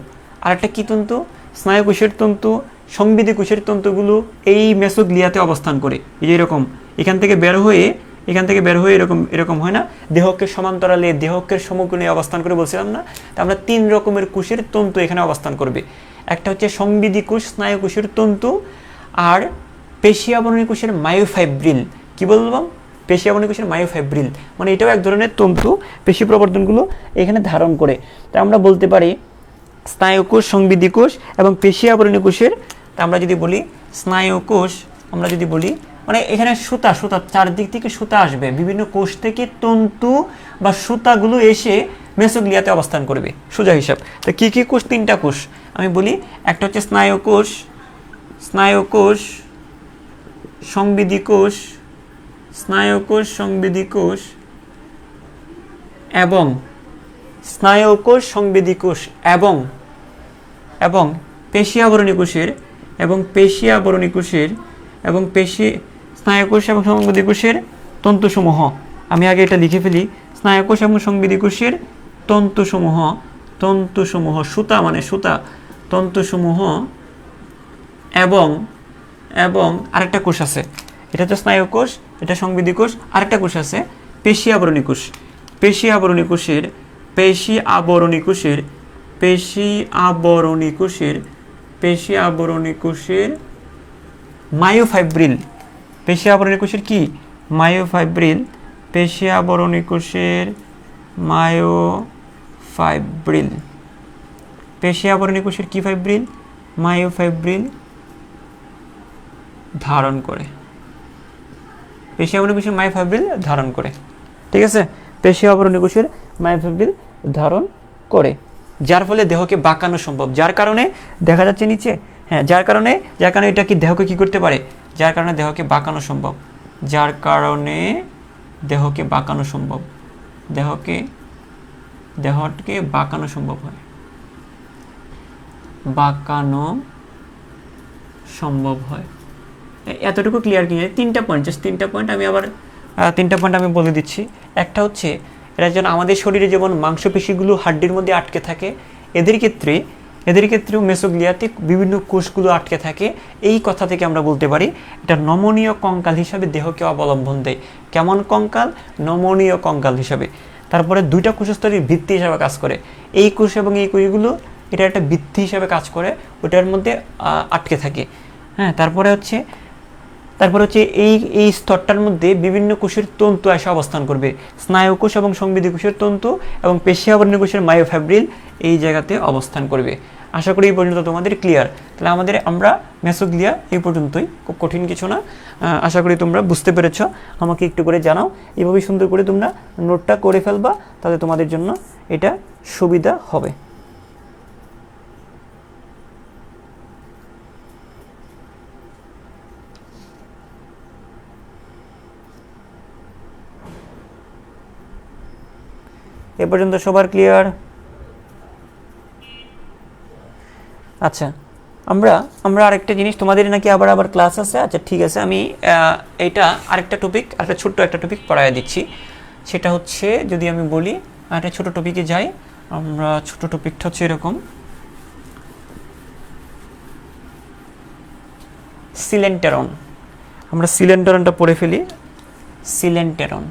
A: আরেকটা কি তন্তু, স্নায়ুকোষের তন্তু, সংবিধি কোষের তন্তুগুলো এই মেসোগ্লিয়াতে অবস্থান করে। এই যে এরকম এখান থেকে বের হয়ে এরকম হয় না, দেহকে সমান্তরালে, দেহকে সমকোণে অবস্থান করে বলছিলাম না। তা আমরা 3 রকমের কোষের তন্তু এখানে অবস্থান করবে। একটা হচ্ছে সংবিধি কোষ, স্নায়ুকোষের তন্তু, আর পেশি আবরণী কোষের মায়োফাইব্রিল। কি বললাম, পেশি আবরণী কোষের মায়োফাইব্রিল, মানে এটাও এক ধরনের তন্তু, পেশি প্রবর্ধনগুলো এখানে ধারণ করে। তাই আমরা বলতে পারি স্নায়ুকোষ, সংবিধি কোষ এবং পেশি আবরণী কোষের, তা আমরা যদি বলি স্নায়ুকোষ, আমরা যদি বলি মানে এখানে সুতা চারদিক থেকে সুতা আসবে, বিভিন্ন কোষ থেকে তন্তু বা সুতাগুলো এসে মেসোগ্লিয়াতে অবস্থান করবে, সোজা হিসাব। তো কি কি কোষ, 3টা কোষ আমি বলি, একটা হচ্ছে স্নায়ুকোষ, সংবিধি কোষ, স্নায়ুকোষ, সংবিধি কোষ এবং স্নায়ুকোষ, সংবিধি কোষ এবং পেশি আবরণী কোষের, এবং পেশি আবরণী কোষের এবং স্নায়ুকোষ এবং সংবিধি কোষের তন্তুসমূহ। আমি আগে এটা লিখে ফেলি, স্নায়ুকোষ এবং সংবিধি কোষের তন্তুসমূহ, সুতা মানে সুতা, তন্তুসমূহ এবং আরেকটা কোষ আছে, এটা হচ্ছে স্নায়ুকোষ, এটা সংবিধি কোষ, আরেকটা কোষ আছে পেশি আবরণী কোষ, পেশি আবরণী কোষের মায়োফাইব্রিল, পেশি আবরণী কোষের কি, মায়োফাইব্রিল, পেশি আবরণী কোষের মায়োফাইব্রিল, পেশি আবরণী কোষের কি ফাইব্রিল, মায়োফাইব্রিল ধারণ করে, পেশি আবরণী কোষের মায়োফাইব্রিল ধারণ করে। ঠিক আছে, পেশি আবরণী কোষের মায়োফাইব্রিল ধারণ করে, যার ফলে দেহকে বাঁকানো সম্ভব, যার কারণে দেখা যাচ্ছে নিচে, হ্যাঁ, যার কারণে এটা কি দেহকে কি করতে পারে, যার কারণে দেহকে বাঁকানো সম্ভব, দেহকে বাঁকানো সম্ভব হয়। বাঁকানো সম্ভব হয়। এতটুকু ক্লিয়ার কি? তিনটা পয়েন্ট, জাস্ট তিনটা পয়েন্ট আমি আবার বলে দিচ্ছি। একটা হচ্ছে এরা যেন আমাদের শরীরে যেমন মাংসপেশিগুলো হাড্ডির মধ্যে আটকে থাকে, এদের ক্ষেত্রেও মেসোগ্লিয়াতে বিভিন্ন কোষগুলো আটকে থাকে। এই কথা থেকে আমরা বলতে পারি এটা নমনীয় কঙ্কাল হিসাবে দেহকে অবলম্বন দেয়। কেমন কঙ্কাল? নমনীয় কঙ্কাল হিসাবে। তারপরে দুইটা কোষস্তরের ভিত্তি হিসাবে কাজ করে। এই কোষ এবং এই কোষগুলো এটা একটা ভিত্তি হিসাবে কাজ করে, ওটার মধ্যে আটকে থাকে। হ্যাঁ, তারপরে হচ্ছে এই স্তরটার মধ্যে বিভিন্ন কোষের তন্তু এসে অবস্থান করবে। স্নায়ুকোষ এবং সংবেদী কোষের তন্তু এবং পেশি আবরণী কোষের মায়োফাইব্রিল এই জায়গাতে অবস্থান করবে। আশা করি এই পর্যন্ত তোমাদের ক্লিয়ার। তাহলে আমরা মেসোগ্লিয়া এই পর্যন্তই, খুব কঠিন কিছু না। আশা করি তোমরা বুঝতে পেরেছ। আমাকে একটু করে জানাও, এভাবে সুন্দর করে তোমরা নোটটা করে ফেলবা, তাহলে তোমাদের জন্য এটা সুবিধা হবে। এ পর্যন্ত সবার ক্লিয়ার? আচ্ছা, আমরা আরেকটা জিনিস, তোমাদের নাকি আবার ক্লাস আছে। আচ্ছা ঠিক আছে, আমি এটা আরেকটা ছোট্ট একটা টপিক পড়ায় দিচ্ছি। সেটা হচ্ছে, যদি আমি বলি একটা ছোট টপিকে যাই, আমরা ছোট টপিকটা হচ্ছে এরকম, সিলেন্টেরন। আমরা সিলেন্টেরনটা পড়ে ফেলি। সিলেন্টেরন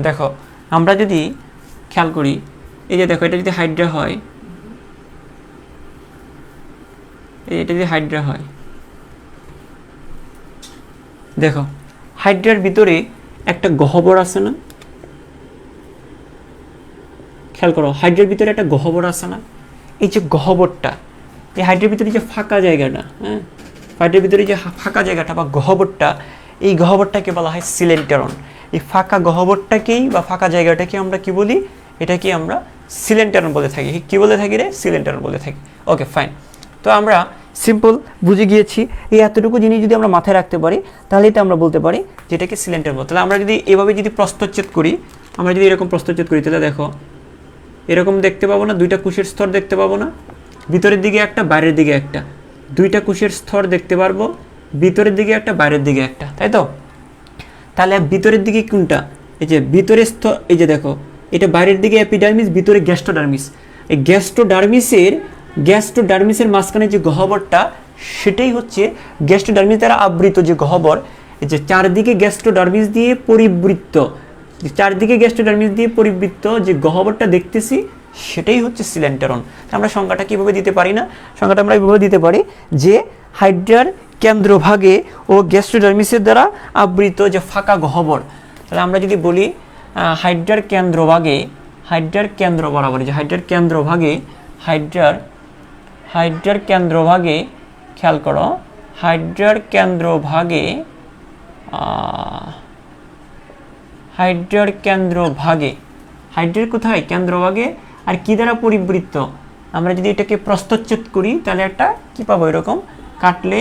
A: দেখো, আমরা যদি খেয়াল করি, এই যে দেখো, এটা যদি হাইড্রা হয়, দেখো হাইড্রার ভিতরে একটা গহ্বর আছে না? খেয়াল করো, হাইড্রার ভিতরে একটা গহ্বর আছে না? এই যে গহ্বরটা, এই হাইড্রার ভিতরে যে ফাঁকা জায়গাটা, হ্যাঁ, হাইড্রার ভিতরে যে ফাঁকা জায়গাটা বা গহ্বরটা, এই গহ্বরটাকে বলা হয় সিলেন্টেরন। এই ফাঁকা গহ্বরটাকেই বা ফাঁকা জায়গাটাকে আমরা কি বলি? এটাকে আমরা সিলেন্টেরন বলে থাকি। কি বলে থাকি রে? সিলেন্টেরন বলে থাকি। ওকে, ফাইন। তো আমরা সিম্পল বুঝে গিয়েছি। এই এতটুকু জিনিস যদি আমরা মাথায় রাখতে পারি, তাহলেই তো আমরা বলতে পারি যেটাকে সিলেন্টেরন বলতে। তাহলে আমরা যদি এভাবে যদি প্রস্থচ্ছেদ করি, এরকম প্রস্থচ্ছেদ করি, তাহলে দেখো এরকম দেখতে পাবো না? দুইটা কোষের স্তর দেখতে পাবো না? ভিতরের দিকে একটা, বাইরের দিকে একটা। দুইটা কোষের স্তর দেখতে পারবো, ভিতরের দিকে একটা, বাইরের দিকে একটা, তাই তো? তাহলে ভিতরের দিকে কোনটা? এই যে ভিতরের স্তর, এই যে দেখো, এটা বাইরের দিকে এপিডার্মিস, ভিতরে গ্যাস্ট্রোডার্মিস। এই গ্যাস্ট্রোডার্মিসের মাঝখানে যে গহ্বরটা, সেটাই হচ্ছে গ্যাস্ট্রোডার্মিস দ্বারা আবৃত যে গহ্বর। এই যে চারদিকে গ্যাস্ট্রোডার্মিস দিয়ে পরিবৃত্ত যে গহ্বরটা দেখতেছি, সেটাই হচ্ছে সিলেন্টেরন। আমরা সংজ্ঞাটা কিভাবে দিতে পারি না? সংজ্ঞাটা আমরা এইভাবে দিতে পারি যে হাইড্রার কেন্দ্রভাগে ও গ্যাস্ট্রোডার্মিসের দ্বারা আবৃত যে ফাঁকা গহ্বর। তাহলে আমরা যদি বলি হাইড্রার কেন্দ্র বরাবর, যে হাইড্রার কেন্দ্রভাগে খেয়াল করো, হাইড্রার কোথায়? কেন্দ্রভাগে। আর কি দ্বারা পরিবৃত্ত? আমরা যদি এটাকে প্রস্থচ্ছেদ করি, তাহলে একটা কি পাবো? এরকম কাটলে,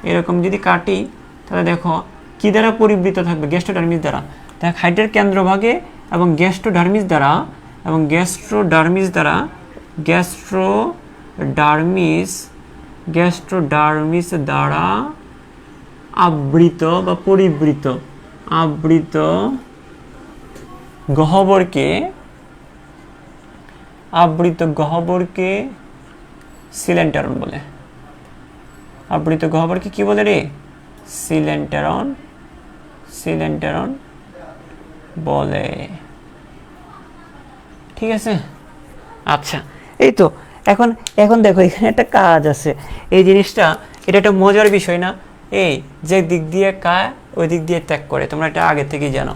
A: এরকম যদি কাটি, তাহলে দেখো কি দ্বারা পরিবৃত্ত থাকবে? গ্যাস্ট্রোডার্মিস দ্বারা। দেখ, হাইড্রার কেন্দ্রভাগে এবং গ্যাস্ট্রোডার্মিস দ্বারা আবৃত বা পরিবৃত গহ্বরকে সিলেন্টেরন বলে। আবৃত গহ্বরকে কি বলে রে? সিলেন্টেরন বলে। ঠিক আছে? আচ্ছা, এই তো এখন দেখো, এখানে একটা কাজ আছে। এই জিনিসটা, এটা একটা মজার বিষয় না? এই যে দিক দিয়ে কায়, ওই দিক দিয়ে ত্যাগ করে, তোমরা এটা আগে থেকেই জানো।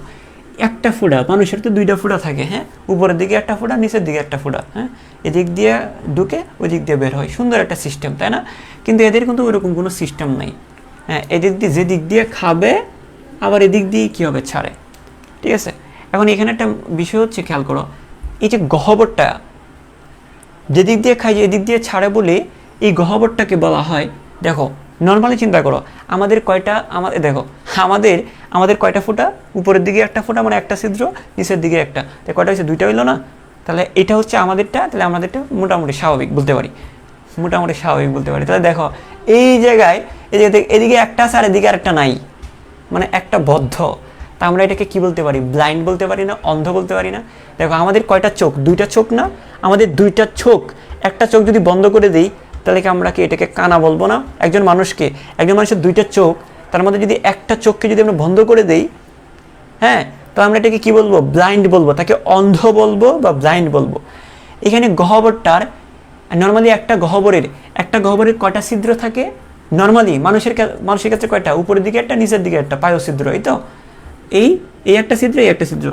A: একটা ফোঁটা, মানুষের তো দুইটা ফোঁটা থাকে, হ্যাঁ, উপরের দিকে একটা ফোঁটা, নিচের দিকে একটা ফোঁটা, হ্যাঁ, এদিক দিয়ে ঢুকে ওই দিক দিয়ে বের হয়। সুন্দর একটা সিস্টেম, তাই না? কিন্তু এদের কিন্তু ওইরকম কোনো সিস্টেম নাই। হ্যাঁ, যে দিক দিয়ে খাবে, আবার এদিক দিয়ে কী হবে? ছাড়ে। ঠিক আছে? এখন এখানে একটা বিষয় হচ্ছে, খেয়াল করো, এই যে গহ্বরটা যেদিক দিয়ে খায়, এদিক দিয়ে ছাড়ে বলে এই গহ্বরটাকে বলা হয়, দেখো নর্মালি চিন্তা করো, আমাদের কয়টা, আমাদের দেখো আমাদের আমাদের কয়টা ফুটা, উপরের দিকে একটা ফুটা মানে একটা ছিদ্র, নিচের দিকে একটা, তাই কয়টা হচ্ছে, দুইটা হইলো না? তাহলে এটা হচ্ছে আমাদেরটা, তাহলে আমাদেরটা মোটামুটি স্বাভাবিক বলতে পারি, মোটামুটি স্বাভাবিক বলতে পারি। তাহলে দেখো এই জায়গায় এদিকে একটা আছে আর এদিকে আরেকটা নাই, মানে একটা বদ্ধ। তা আমরা এটাকে কি বলতে পারি? ব্লাইন্ড বলতে পারি না, অন্ধ বলতে পারি না? দেখো আমাদের কয়টা চোখ, দুইটা চোখ না? আমাদের দুইটা চোখ, একটা চোখ যদি বন্ধ করে দিই তাহলে কি আমরা কি এটাকে কানা বলবো না? একজন মানুষের দুইটা চোখ, তার মধ্যে যদি একটা চোখকে যদি আমরা বন্ধ করে দেই, হ্যাঁ, তো আমরা এটাকে কি বলবো? ব্লাইন্ড বলবো, তাকে অন্ধ বলবো বা ব্লাইন্ড বলবো। এখানে গহ্বরটার নর্মালি একটা গহ্বরের কয়টা ছিদ্র থাকে? নর্মালি মানুষের ক্ষেত্রে কয়টা? উপরের দিকে একটা, নিচের দিকে একটা, পায়ু ছিদ্র, এই তো এই একটা ছিদ্র, এই একটা ছিদ্র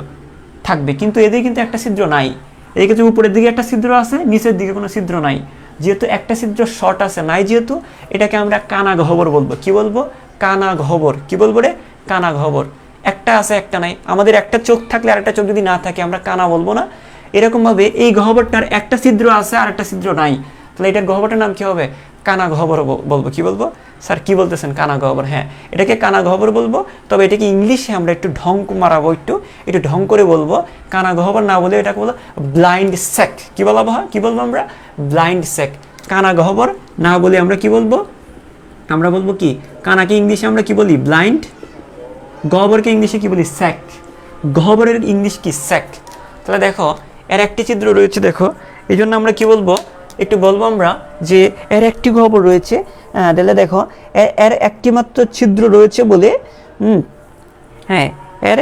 A: থাকবে, কিন্তু এদিকে কিন্তু একটা ছিদ্র নাই। এই ক্ষেত্রে উপরের দিকে একটা ছিদ্র আছে, নিচের দিকে কোনো ছিদ্র নাই। যেহেতু একটা ছিদ্র শর্ট আছে, নাই যেহেতু, এটাকে আমরা কানা গহ্বর বলবো। কি বলবো? কানা গহ্বর। কি বলবো রে? কানা গহ্বর। একটা আছে, একটা নাই। আমাদের একটা চোখ থাকলে আর একটা চোখ যদি না থাকে আমরা কানা বলবো না? এরকমভাবে এই গহ্বরটার একটা ছিদ্র আছে আর একটা ছিদ্র নাই, তাহলে এটার গহ্বরটার নাম কি হবে? কানা গহ্বর বলবো। কি বলবো? স্যার কি বলতেছেন? কানা গহ্বর। হ্যাঁ, এটাকে কানা গহ্বর বলবো, তবে এটাকে ইংলিশে আমরা একটু ঢং মারাবো, একটু ঢং করে বলবো। কানা গহ্বর না বলে এটাকে বলবো ব্লাইন্ড স্যাক। কি বলবো? কি বলবো আমরা? Blind sac. কানা গহ্বর না বলে আমরা কি বলবো? আমরা বলবো কি? কানাকে ইংলিশে আমরা কি বলি? ব্লাইন্ড। গহ্বরকে ইংলিশে কি বলি? স্যাক। গহ্বরের ইংলিশ কি? স্যাক। তাহলে দেখো এর একটি ছিদ্র রয়েছে, দেখো এই জন্য আমরা কি বলবো? একটু বলবো আমরা যে এর একটি গহ্বর রয়েছে, তাহলে দেখো এর একটি মাত্র ছিদ্র রয়েছে বলে, হ্যাঁ, এর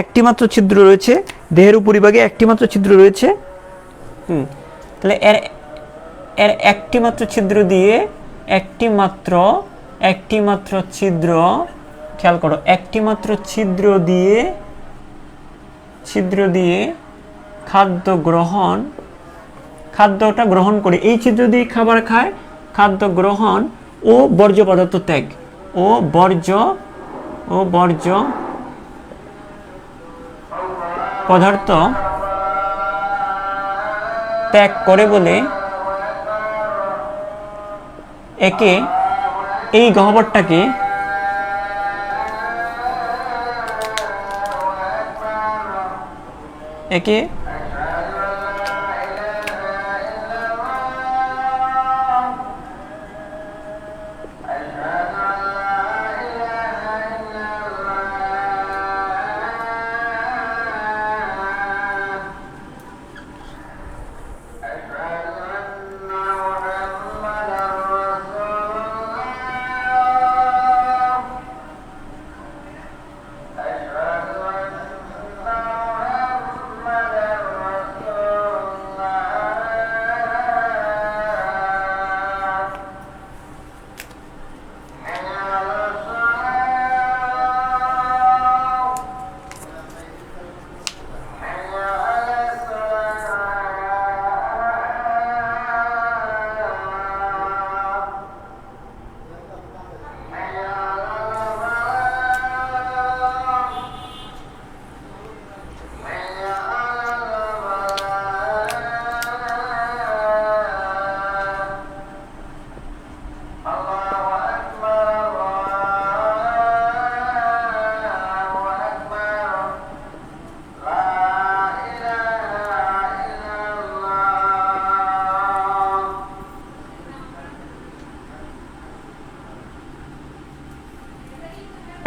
A: একটি মাত্র ছিদ্র রয়েছে, দেহের উপরিভাগে একটি মাত্র ছিদ্র রয়েছে। তাহলে এর একটি মাত্র ছিদ্র দিয়ে, একটি মাত্র ছিদ্র, খেয়াল করো, একটি মাত্র ছিদ্র দিয়ে খাদ্যটা গ্রহণ করে, এই ছিদ্র দিয়ে খাবার খায়, খাদ্য গ্রহণ ও বর্জ্য পদার্থ ত্যাগ, ও বর্জ্য পদার্থ ত্যাগ করে বলে এই গহ্বরটাকে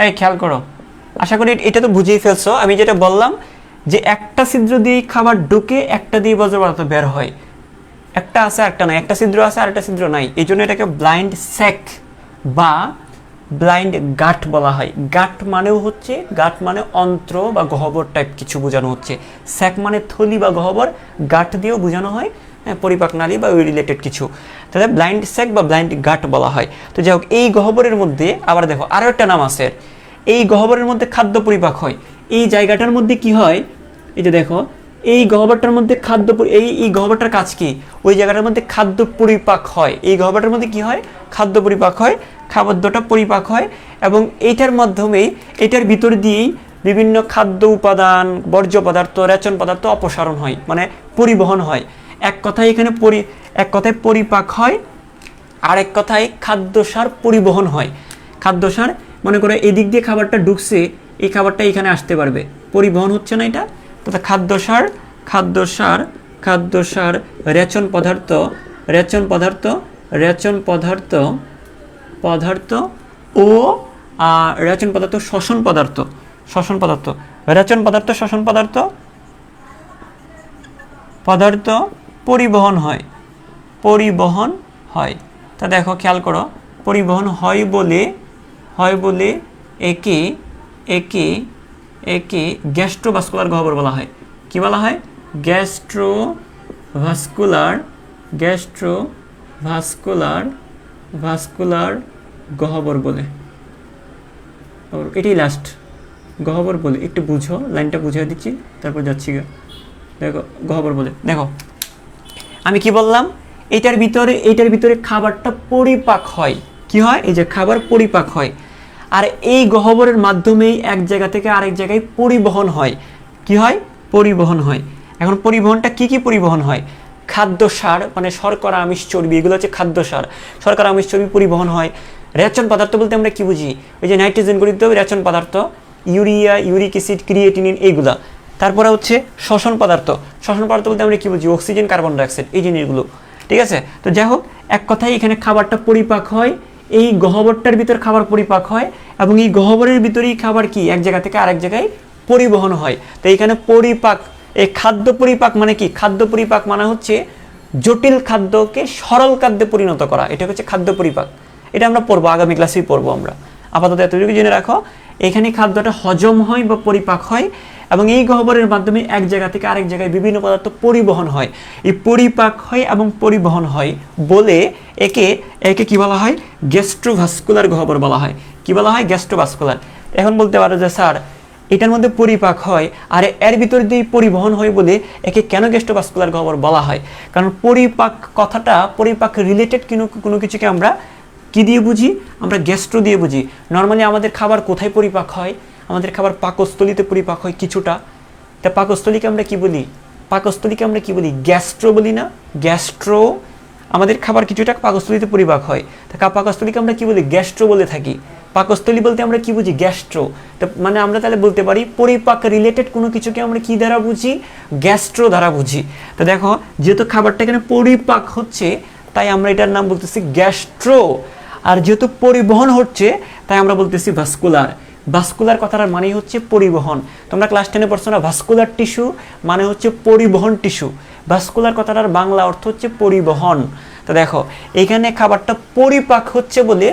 A: এই খেয়াল করো, আশা করি এটা তো বুঝেই ফেলছো। আমি যেটা বললাম যে একটা ছিদ্র দিয়ে খাবার ঢুকে, একটা দিয়ে বর্জ্য পদার্থ বের হয়, একটা আছে একটা নাই, একটা ছিদ্র আছে আর একটা ছিদ্র নাই, এই জন্য এটাকে ব্লাইন্ড স্যাক বা ব্লাইন্ড গাট বলা হয়। গাট মানে অন্ত্র বা গহ্বর টাইপ কিছু বোঝানো হচ্ছে। স্যাক মানে থলি বা গহ্বর, গাট দিয়েও বোঝানো হয় পরিপাক নালী বা ওই রিলেটেড কিছু, তাহলে ব্লাইন্ড স্যাক বা ব্লাইন্ড গাট বলা হয়। তো যাই হোক, এই গহ্বরের মধ্যে আবার দেখো আরও একটা নাম আছে, এই গহ্বরের মধ্যে খাদ্য পরিপাক হয়। এই জায়গাটার মধ্যে কি হয়? এই যে দেখো, এই গহ্বরটার মধ্যে এই গহ্বরটার কাজ কি? ওই জায়গাটার মধ্যে খাদ্য পরিপাক হয়। এই গহ্বরটার মধ্যে কি হয়? খাদ্য পরিপাক হয়, খাদ্যটা পরিপাক হয়, এবং এইটার মাধ্যমেই, এটার ভিতর দিয়েই বিভিন্ন খাদ্য উপাদান, বর্জ্য পদার্থ, রেচন পদার্থ অপসারণ হয়, মানে পরিবহন হয়। এক কথায় পরিপাক হয়, আরেক কথায় খাদ্যসার পরিবহন হয়। খাদ্যসার মনে করো এদিক দিয়ে খাবারটা ঢুকছে, এই খাবারটা এখানে আসতে পারবে, পরিবহন হচ্ছে না এটা। তথা খাদ্যসার খাদ্যসার খাদ্যসার রেচন পদার্থ রেচন পদার্থ রেচন পদার্থ পদার্থ ও রেচন পদার্থ শ্বসন পদার্থ শ্বসন পদার্থ রেচন পদার্থ শ্বসন পদার্থ পদার্থ পরিবহন হয় পরিবহন হয়। তা দেখো খেয়াল করো, পরিবহন হয় বলে একে একে একে গ্যাস্ট্রোভাস্কুলার গহ্বর বলা হয়। কি বলা হয়? গ্যাস্ট্রোভাস্কুলার ভাস্কুলার গহ্বর বলে। এটাই লাস্ট, গহ্বর বলে। একটু বুঝো, লাইনটা বুঝিয়ে দিচ্ছি, তারপর যাচ্ছি গা। দেখো গহ্বর বলে, দেখো আমি কি বললাম, এটার ভিতরে খাবারটা পরিপাক হয়। কি হয়? এই যে খাবার পরিপাক হয়, আর এই গহ্বরের মাধ্যমেই এক জায়গা থেকে আরেক জায়গায় পরিবহন হয়। কি হয়? পরিবহন হয়। এখন পরিবহনটা কি কি পরিবহন হয়? খাদ্যসার মানে শর্করা, আমিষ, চর্বি, এগুলো হচ্ছে খাদ্যসার। শর্করা, আমিষ, চর্বি পরিবহন হয়। রেচন পদার্থ বলতে আমরা কি বুঝি? ওই যে নাইট্রোজেন গঠিত রেচন পদার্থ, ইউরিয়া, ইউরিক অ্যাসিড, ক্রিয়েটিনিন, এইগুলা। তারপরে হচ্ছে শ্বসন পদার্থ বলতে আমরা কি বুঝি? অক্সিজেন, কার্বন ডাইঅক্সাইড, এই জিনিসগুলো। ঠিক আছে? তো যাই হোক, এক কথায় এখানে খাবারটা পরিপাক হয়, এই গহ্বরটার ভিতর খাবার পরিপাক হয়, এবং এই গহ্বরের ভিতরেই খাবার কি এক জায়গা থেকে আরেক জায়গায় পরিবহন হয়। তো এখানে পরিপাক, এই খাদ্য পরিপাক মানে কি? খাদ্য পরিপাক মানে হচ্ছে জটিল খাদ্যকে সরল খাদ্যে পরিণত করা। এটা হচ্ছে খাদ্য পরিপাক। এটা আমরা পড়বো, আগামী ক্লাসেই পড়বো আমরা। আপাতত এতটুকু জেনে রাখো, এখানে খাদ্যটা হজম হয় বা পরিপাক হয়, এবং এই গহ্বরের মাধ্যমে এক জায়গা থেকে আরেক জায়গায় বিভিন্ন পদার্থ পরিবহন হয়। এই পরিপাক হয় এবং পরিবহন হয় বলে একে কি বলা হয়? গ্যাস্ট্রোভাস্কুলার গহ্বর বলা হয়। কি বলা হয়? গ্যাস্ট্রোভাস্কুলার। এখন বলতে পারো যে স্যার এটার মধ্যে পরিপাক হয় আর এর ভিতর দিয়ে পরিবহন হয় বলে একে কেন গ্যাস্ট্রোভাস্কুলার গহ্বর বলা হয়? কারণ পরিপাক কথাটা, পরিপাক রিলেটেড কোনো কিছুকে আমরা কি দিয়ে বুঝি? আমরা গ্যাস্ট্রো দিয়ে বুঝি। নর্মালি আমাদের খাবার কোথায় পরিপাক হয়? আমাদের খাবার পাকস্থলীতে পরিপাক হয় কিছুটা। তা পাকস্থলীকে আমরা কি বলি? গ্যাস্ট্রো বলি না? গ্যাস্ট্রো। আমাদের খাবার কিছুটা পাকস্থলীতে পরিপাক হয়, তা পাকস্থলীকে আমরা কি বলি? গ্যাস্ট্রো বলে থাকি। পাকস্থলী বলতে আমরা কি বুঝি? গ্যাস্ট্রো। তো মানে আমরা তাহলে বলতে পারি পরিপাক রিলেটেড কোনো কিছুকে আমরা কি দ্বারা বুঝি? গ্যাস্ট্রো দ্বারা বুঝি। তো দেখো, যেহেতু খাবারটা এখানে পরিপাক হচ্ছে, তাই আমরা এটার নাম বলতেছি গ্যাস্ট্রো। আর যেহেতু পরিবহন হচ্ছে, তাই আমরা বলতেছি ভাস্কুলার। ভাস্কুলার কথাটার মানে হচ্ছে পরিবহন। তোমরা ক্লাস 10-এ পড়ছো না, ভাস্কুলার টিস্যু মানে হচ্ছে পরিবহন টিস্যু। ভাস্কুলার কথাটার বাংলা অর্থ হচ্ছে পরিবহন। তো দেখো, এখানে খাবারটা পরিপাক হচ্ছে বলে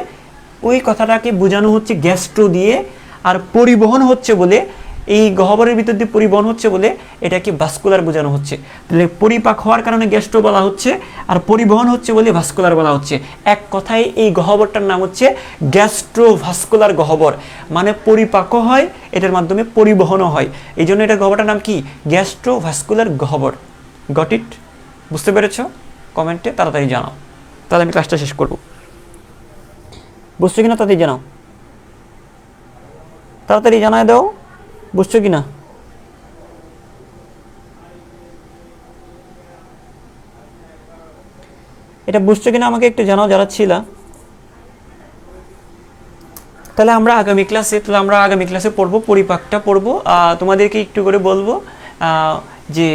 A: ওই কথাটাকে বোঝানো হচ্ছে গ্যাস্ট্রো দিয়ে, আর পরিবহন হচ্ছে বলে, এই গহ্বরের ভিতর দিয়ে পরিবহন হচ্ছে বলে এটাকে ভাস্কুলার বোঝানো হচ্ছে। তাহলে পরিপাক হওয়ার কারণে গ্যাস্ট্রো বলা হচ্ছে, আর পরিবহন হচ্ছে বলে ভাস্কুলার বলা হচ্ছে। এক কথায় এই গহ্বরটার নাম হচ্ছে গ্যাস্ট্রোভাস্কুলার গহ্বর। মানে পরিপাকও হয়, এটার মাধ্যমে পরিবহনও হয়, এই জন্য এটা গহ্বরটার নাম কি? গ্যাস্ট্রোভাস্কুলার গহ্বর। Got it? বুঝতে পেরেছ? কমেন্টে তাড়াতাড়ি জানাও, তাহলে আমি ক্লাসটা শেষ করব। বুঝছো কিনা তাড়াতাড়ি জানাও, তাড়াতাড়ি জানায় দাও। বুঝছো কিনা? এটা বুঝছো কিনা আমাকে একটু জানাও যারা ছিলা। তাহলে আমরা আগামী ক্লাসে পড়বো, পরিপাকটা পড়বো। তোমাদেরকে একটু করে বলবো যে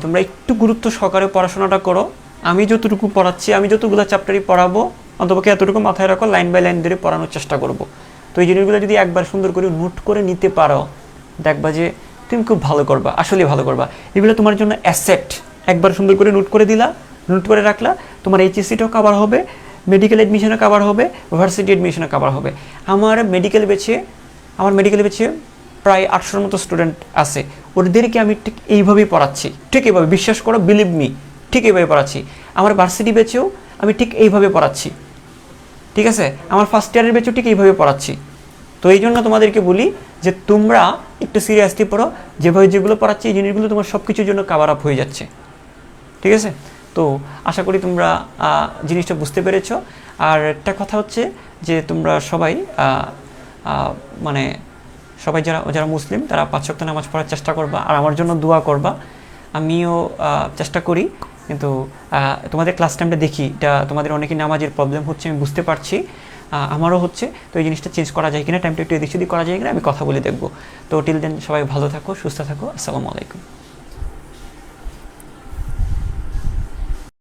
A: তোমরা একটু গুরুত্ব সহকারে পড়াশোনাটা করো। আমি যতটুকু পড়াচ্ছি, আমি যতগুলো চ্যাপ্টারই পড়াবো, অন্তপক্ষে এতটুকু মাথায় রাখো, লাইন বাই লাইন ধরে পড়ানোর চেষ্টা করব। তো এই জিনিসগুলো যদি একবার সুন্দর করে নোট করে নিতে পারো, দেখবা যে তুমি খুব ভালো করবা, আসলে ভালো করবা। এগুলো তোমার জন্য অ্যাসেট। একবার সুন্দর করে নোট করে দিলা, নোট করে রাখলা, তোমার এইচএসসিটাও কভার হবে, মেডিকেল অ্যাডমিশনও কভার হবে, ভার্সিটি অ্যাডমিশনও কভার হবে। আমার মেডিকেল বেচে প্রায় 800-র মতো স্টুডেন্ট আছে। ওদেরকে আমি ঠিক এইভাবেই পড়াচ্ছি, ঠিক এইভাবে, বিশ্বাস করো, বিলিভ মি, ঠিক এইভাবে পড়াচ্ছি। আমার ভার্সিটি বেচেও আমি ঠিক এইভাবে পড়াচ্ছি, ঠিক আছে? আমার ফার্স্ট ইয়ারের বেচেও ঠিক এইভাবে পড়াচ্ছি। তো এই জন্য তোমাদেরকে বলি যে তোমরা একটু সিরিয়াসলি পড়ো। যেভাবে যেগুলো পড়াচ্ছি, এই জিনিসগুলো তোমার সব কিছুর জন্য কভার আপ হয়ে যাচ্ছে, ঠিক আছে? তো আশা করি তোমরা জিনিসটা বুঝতে পেরেছো। আর একটা কথা হচ্ছে যে তোমরা সবাই সবাই যারা মুসলিম, তারা 5 ওয়াক্ত নামাজ পড়ার চেষ্টা করবা, আর আমার জন্য দোয়া করবা। আমিও চেষ্টা করি কিন্তু তোমাদের ক্লাস টাইমটা দেখি, এটা তোমাদের অনেকেই নামাজের প্রবলেম হচ্ছে আমি বুঝতে পারছি, আমারও হচ্ছে। তো এই জিনিসটা চেঞ্জ করা যায় কিনা, টাইমটা একটু এদিক সেদিক করা যায় কিনা আমি কথা বলে দেখবো। তো টিল দেন সবাই ভালো থাকো, সুস্থ থাকো, আসসালামু আলাইকুম।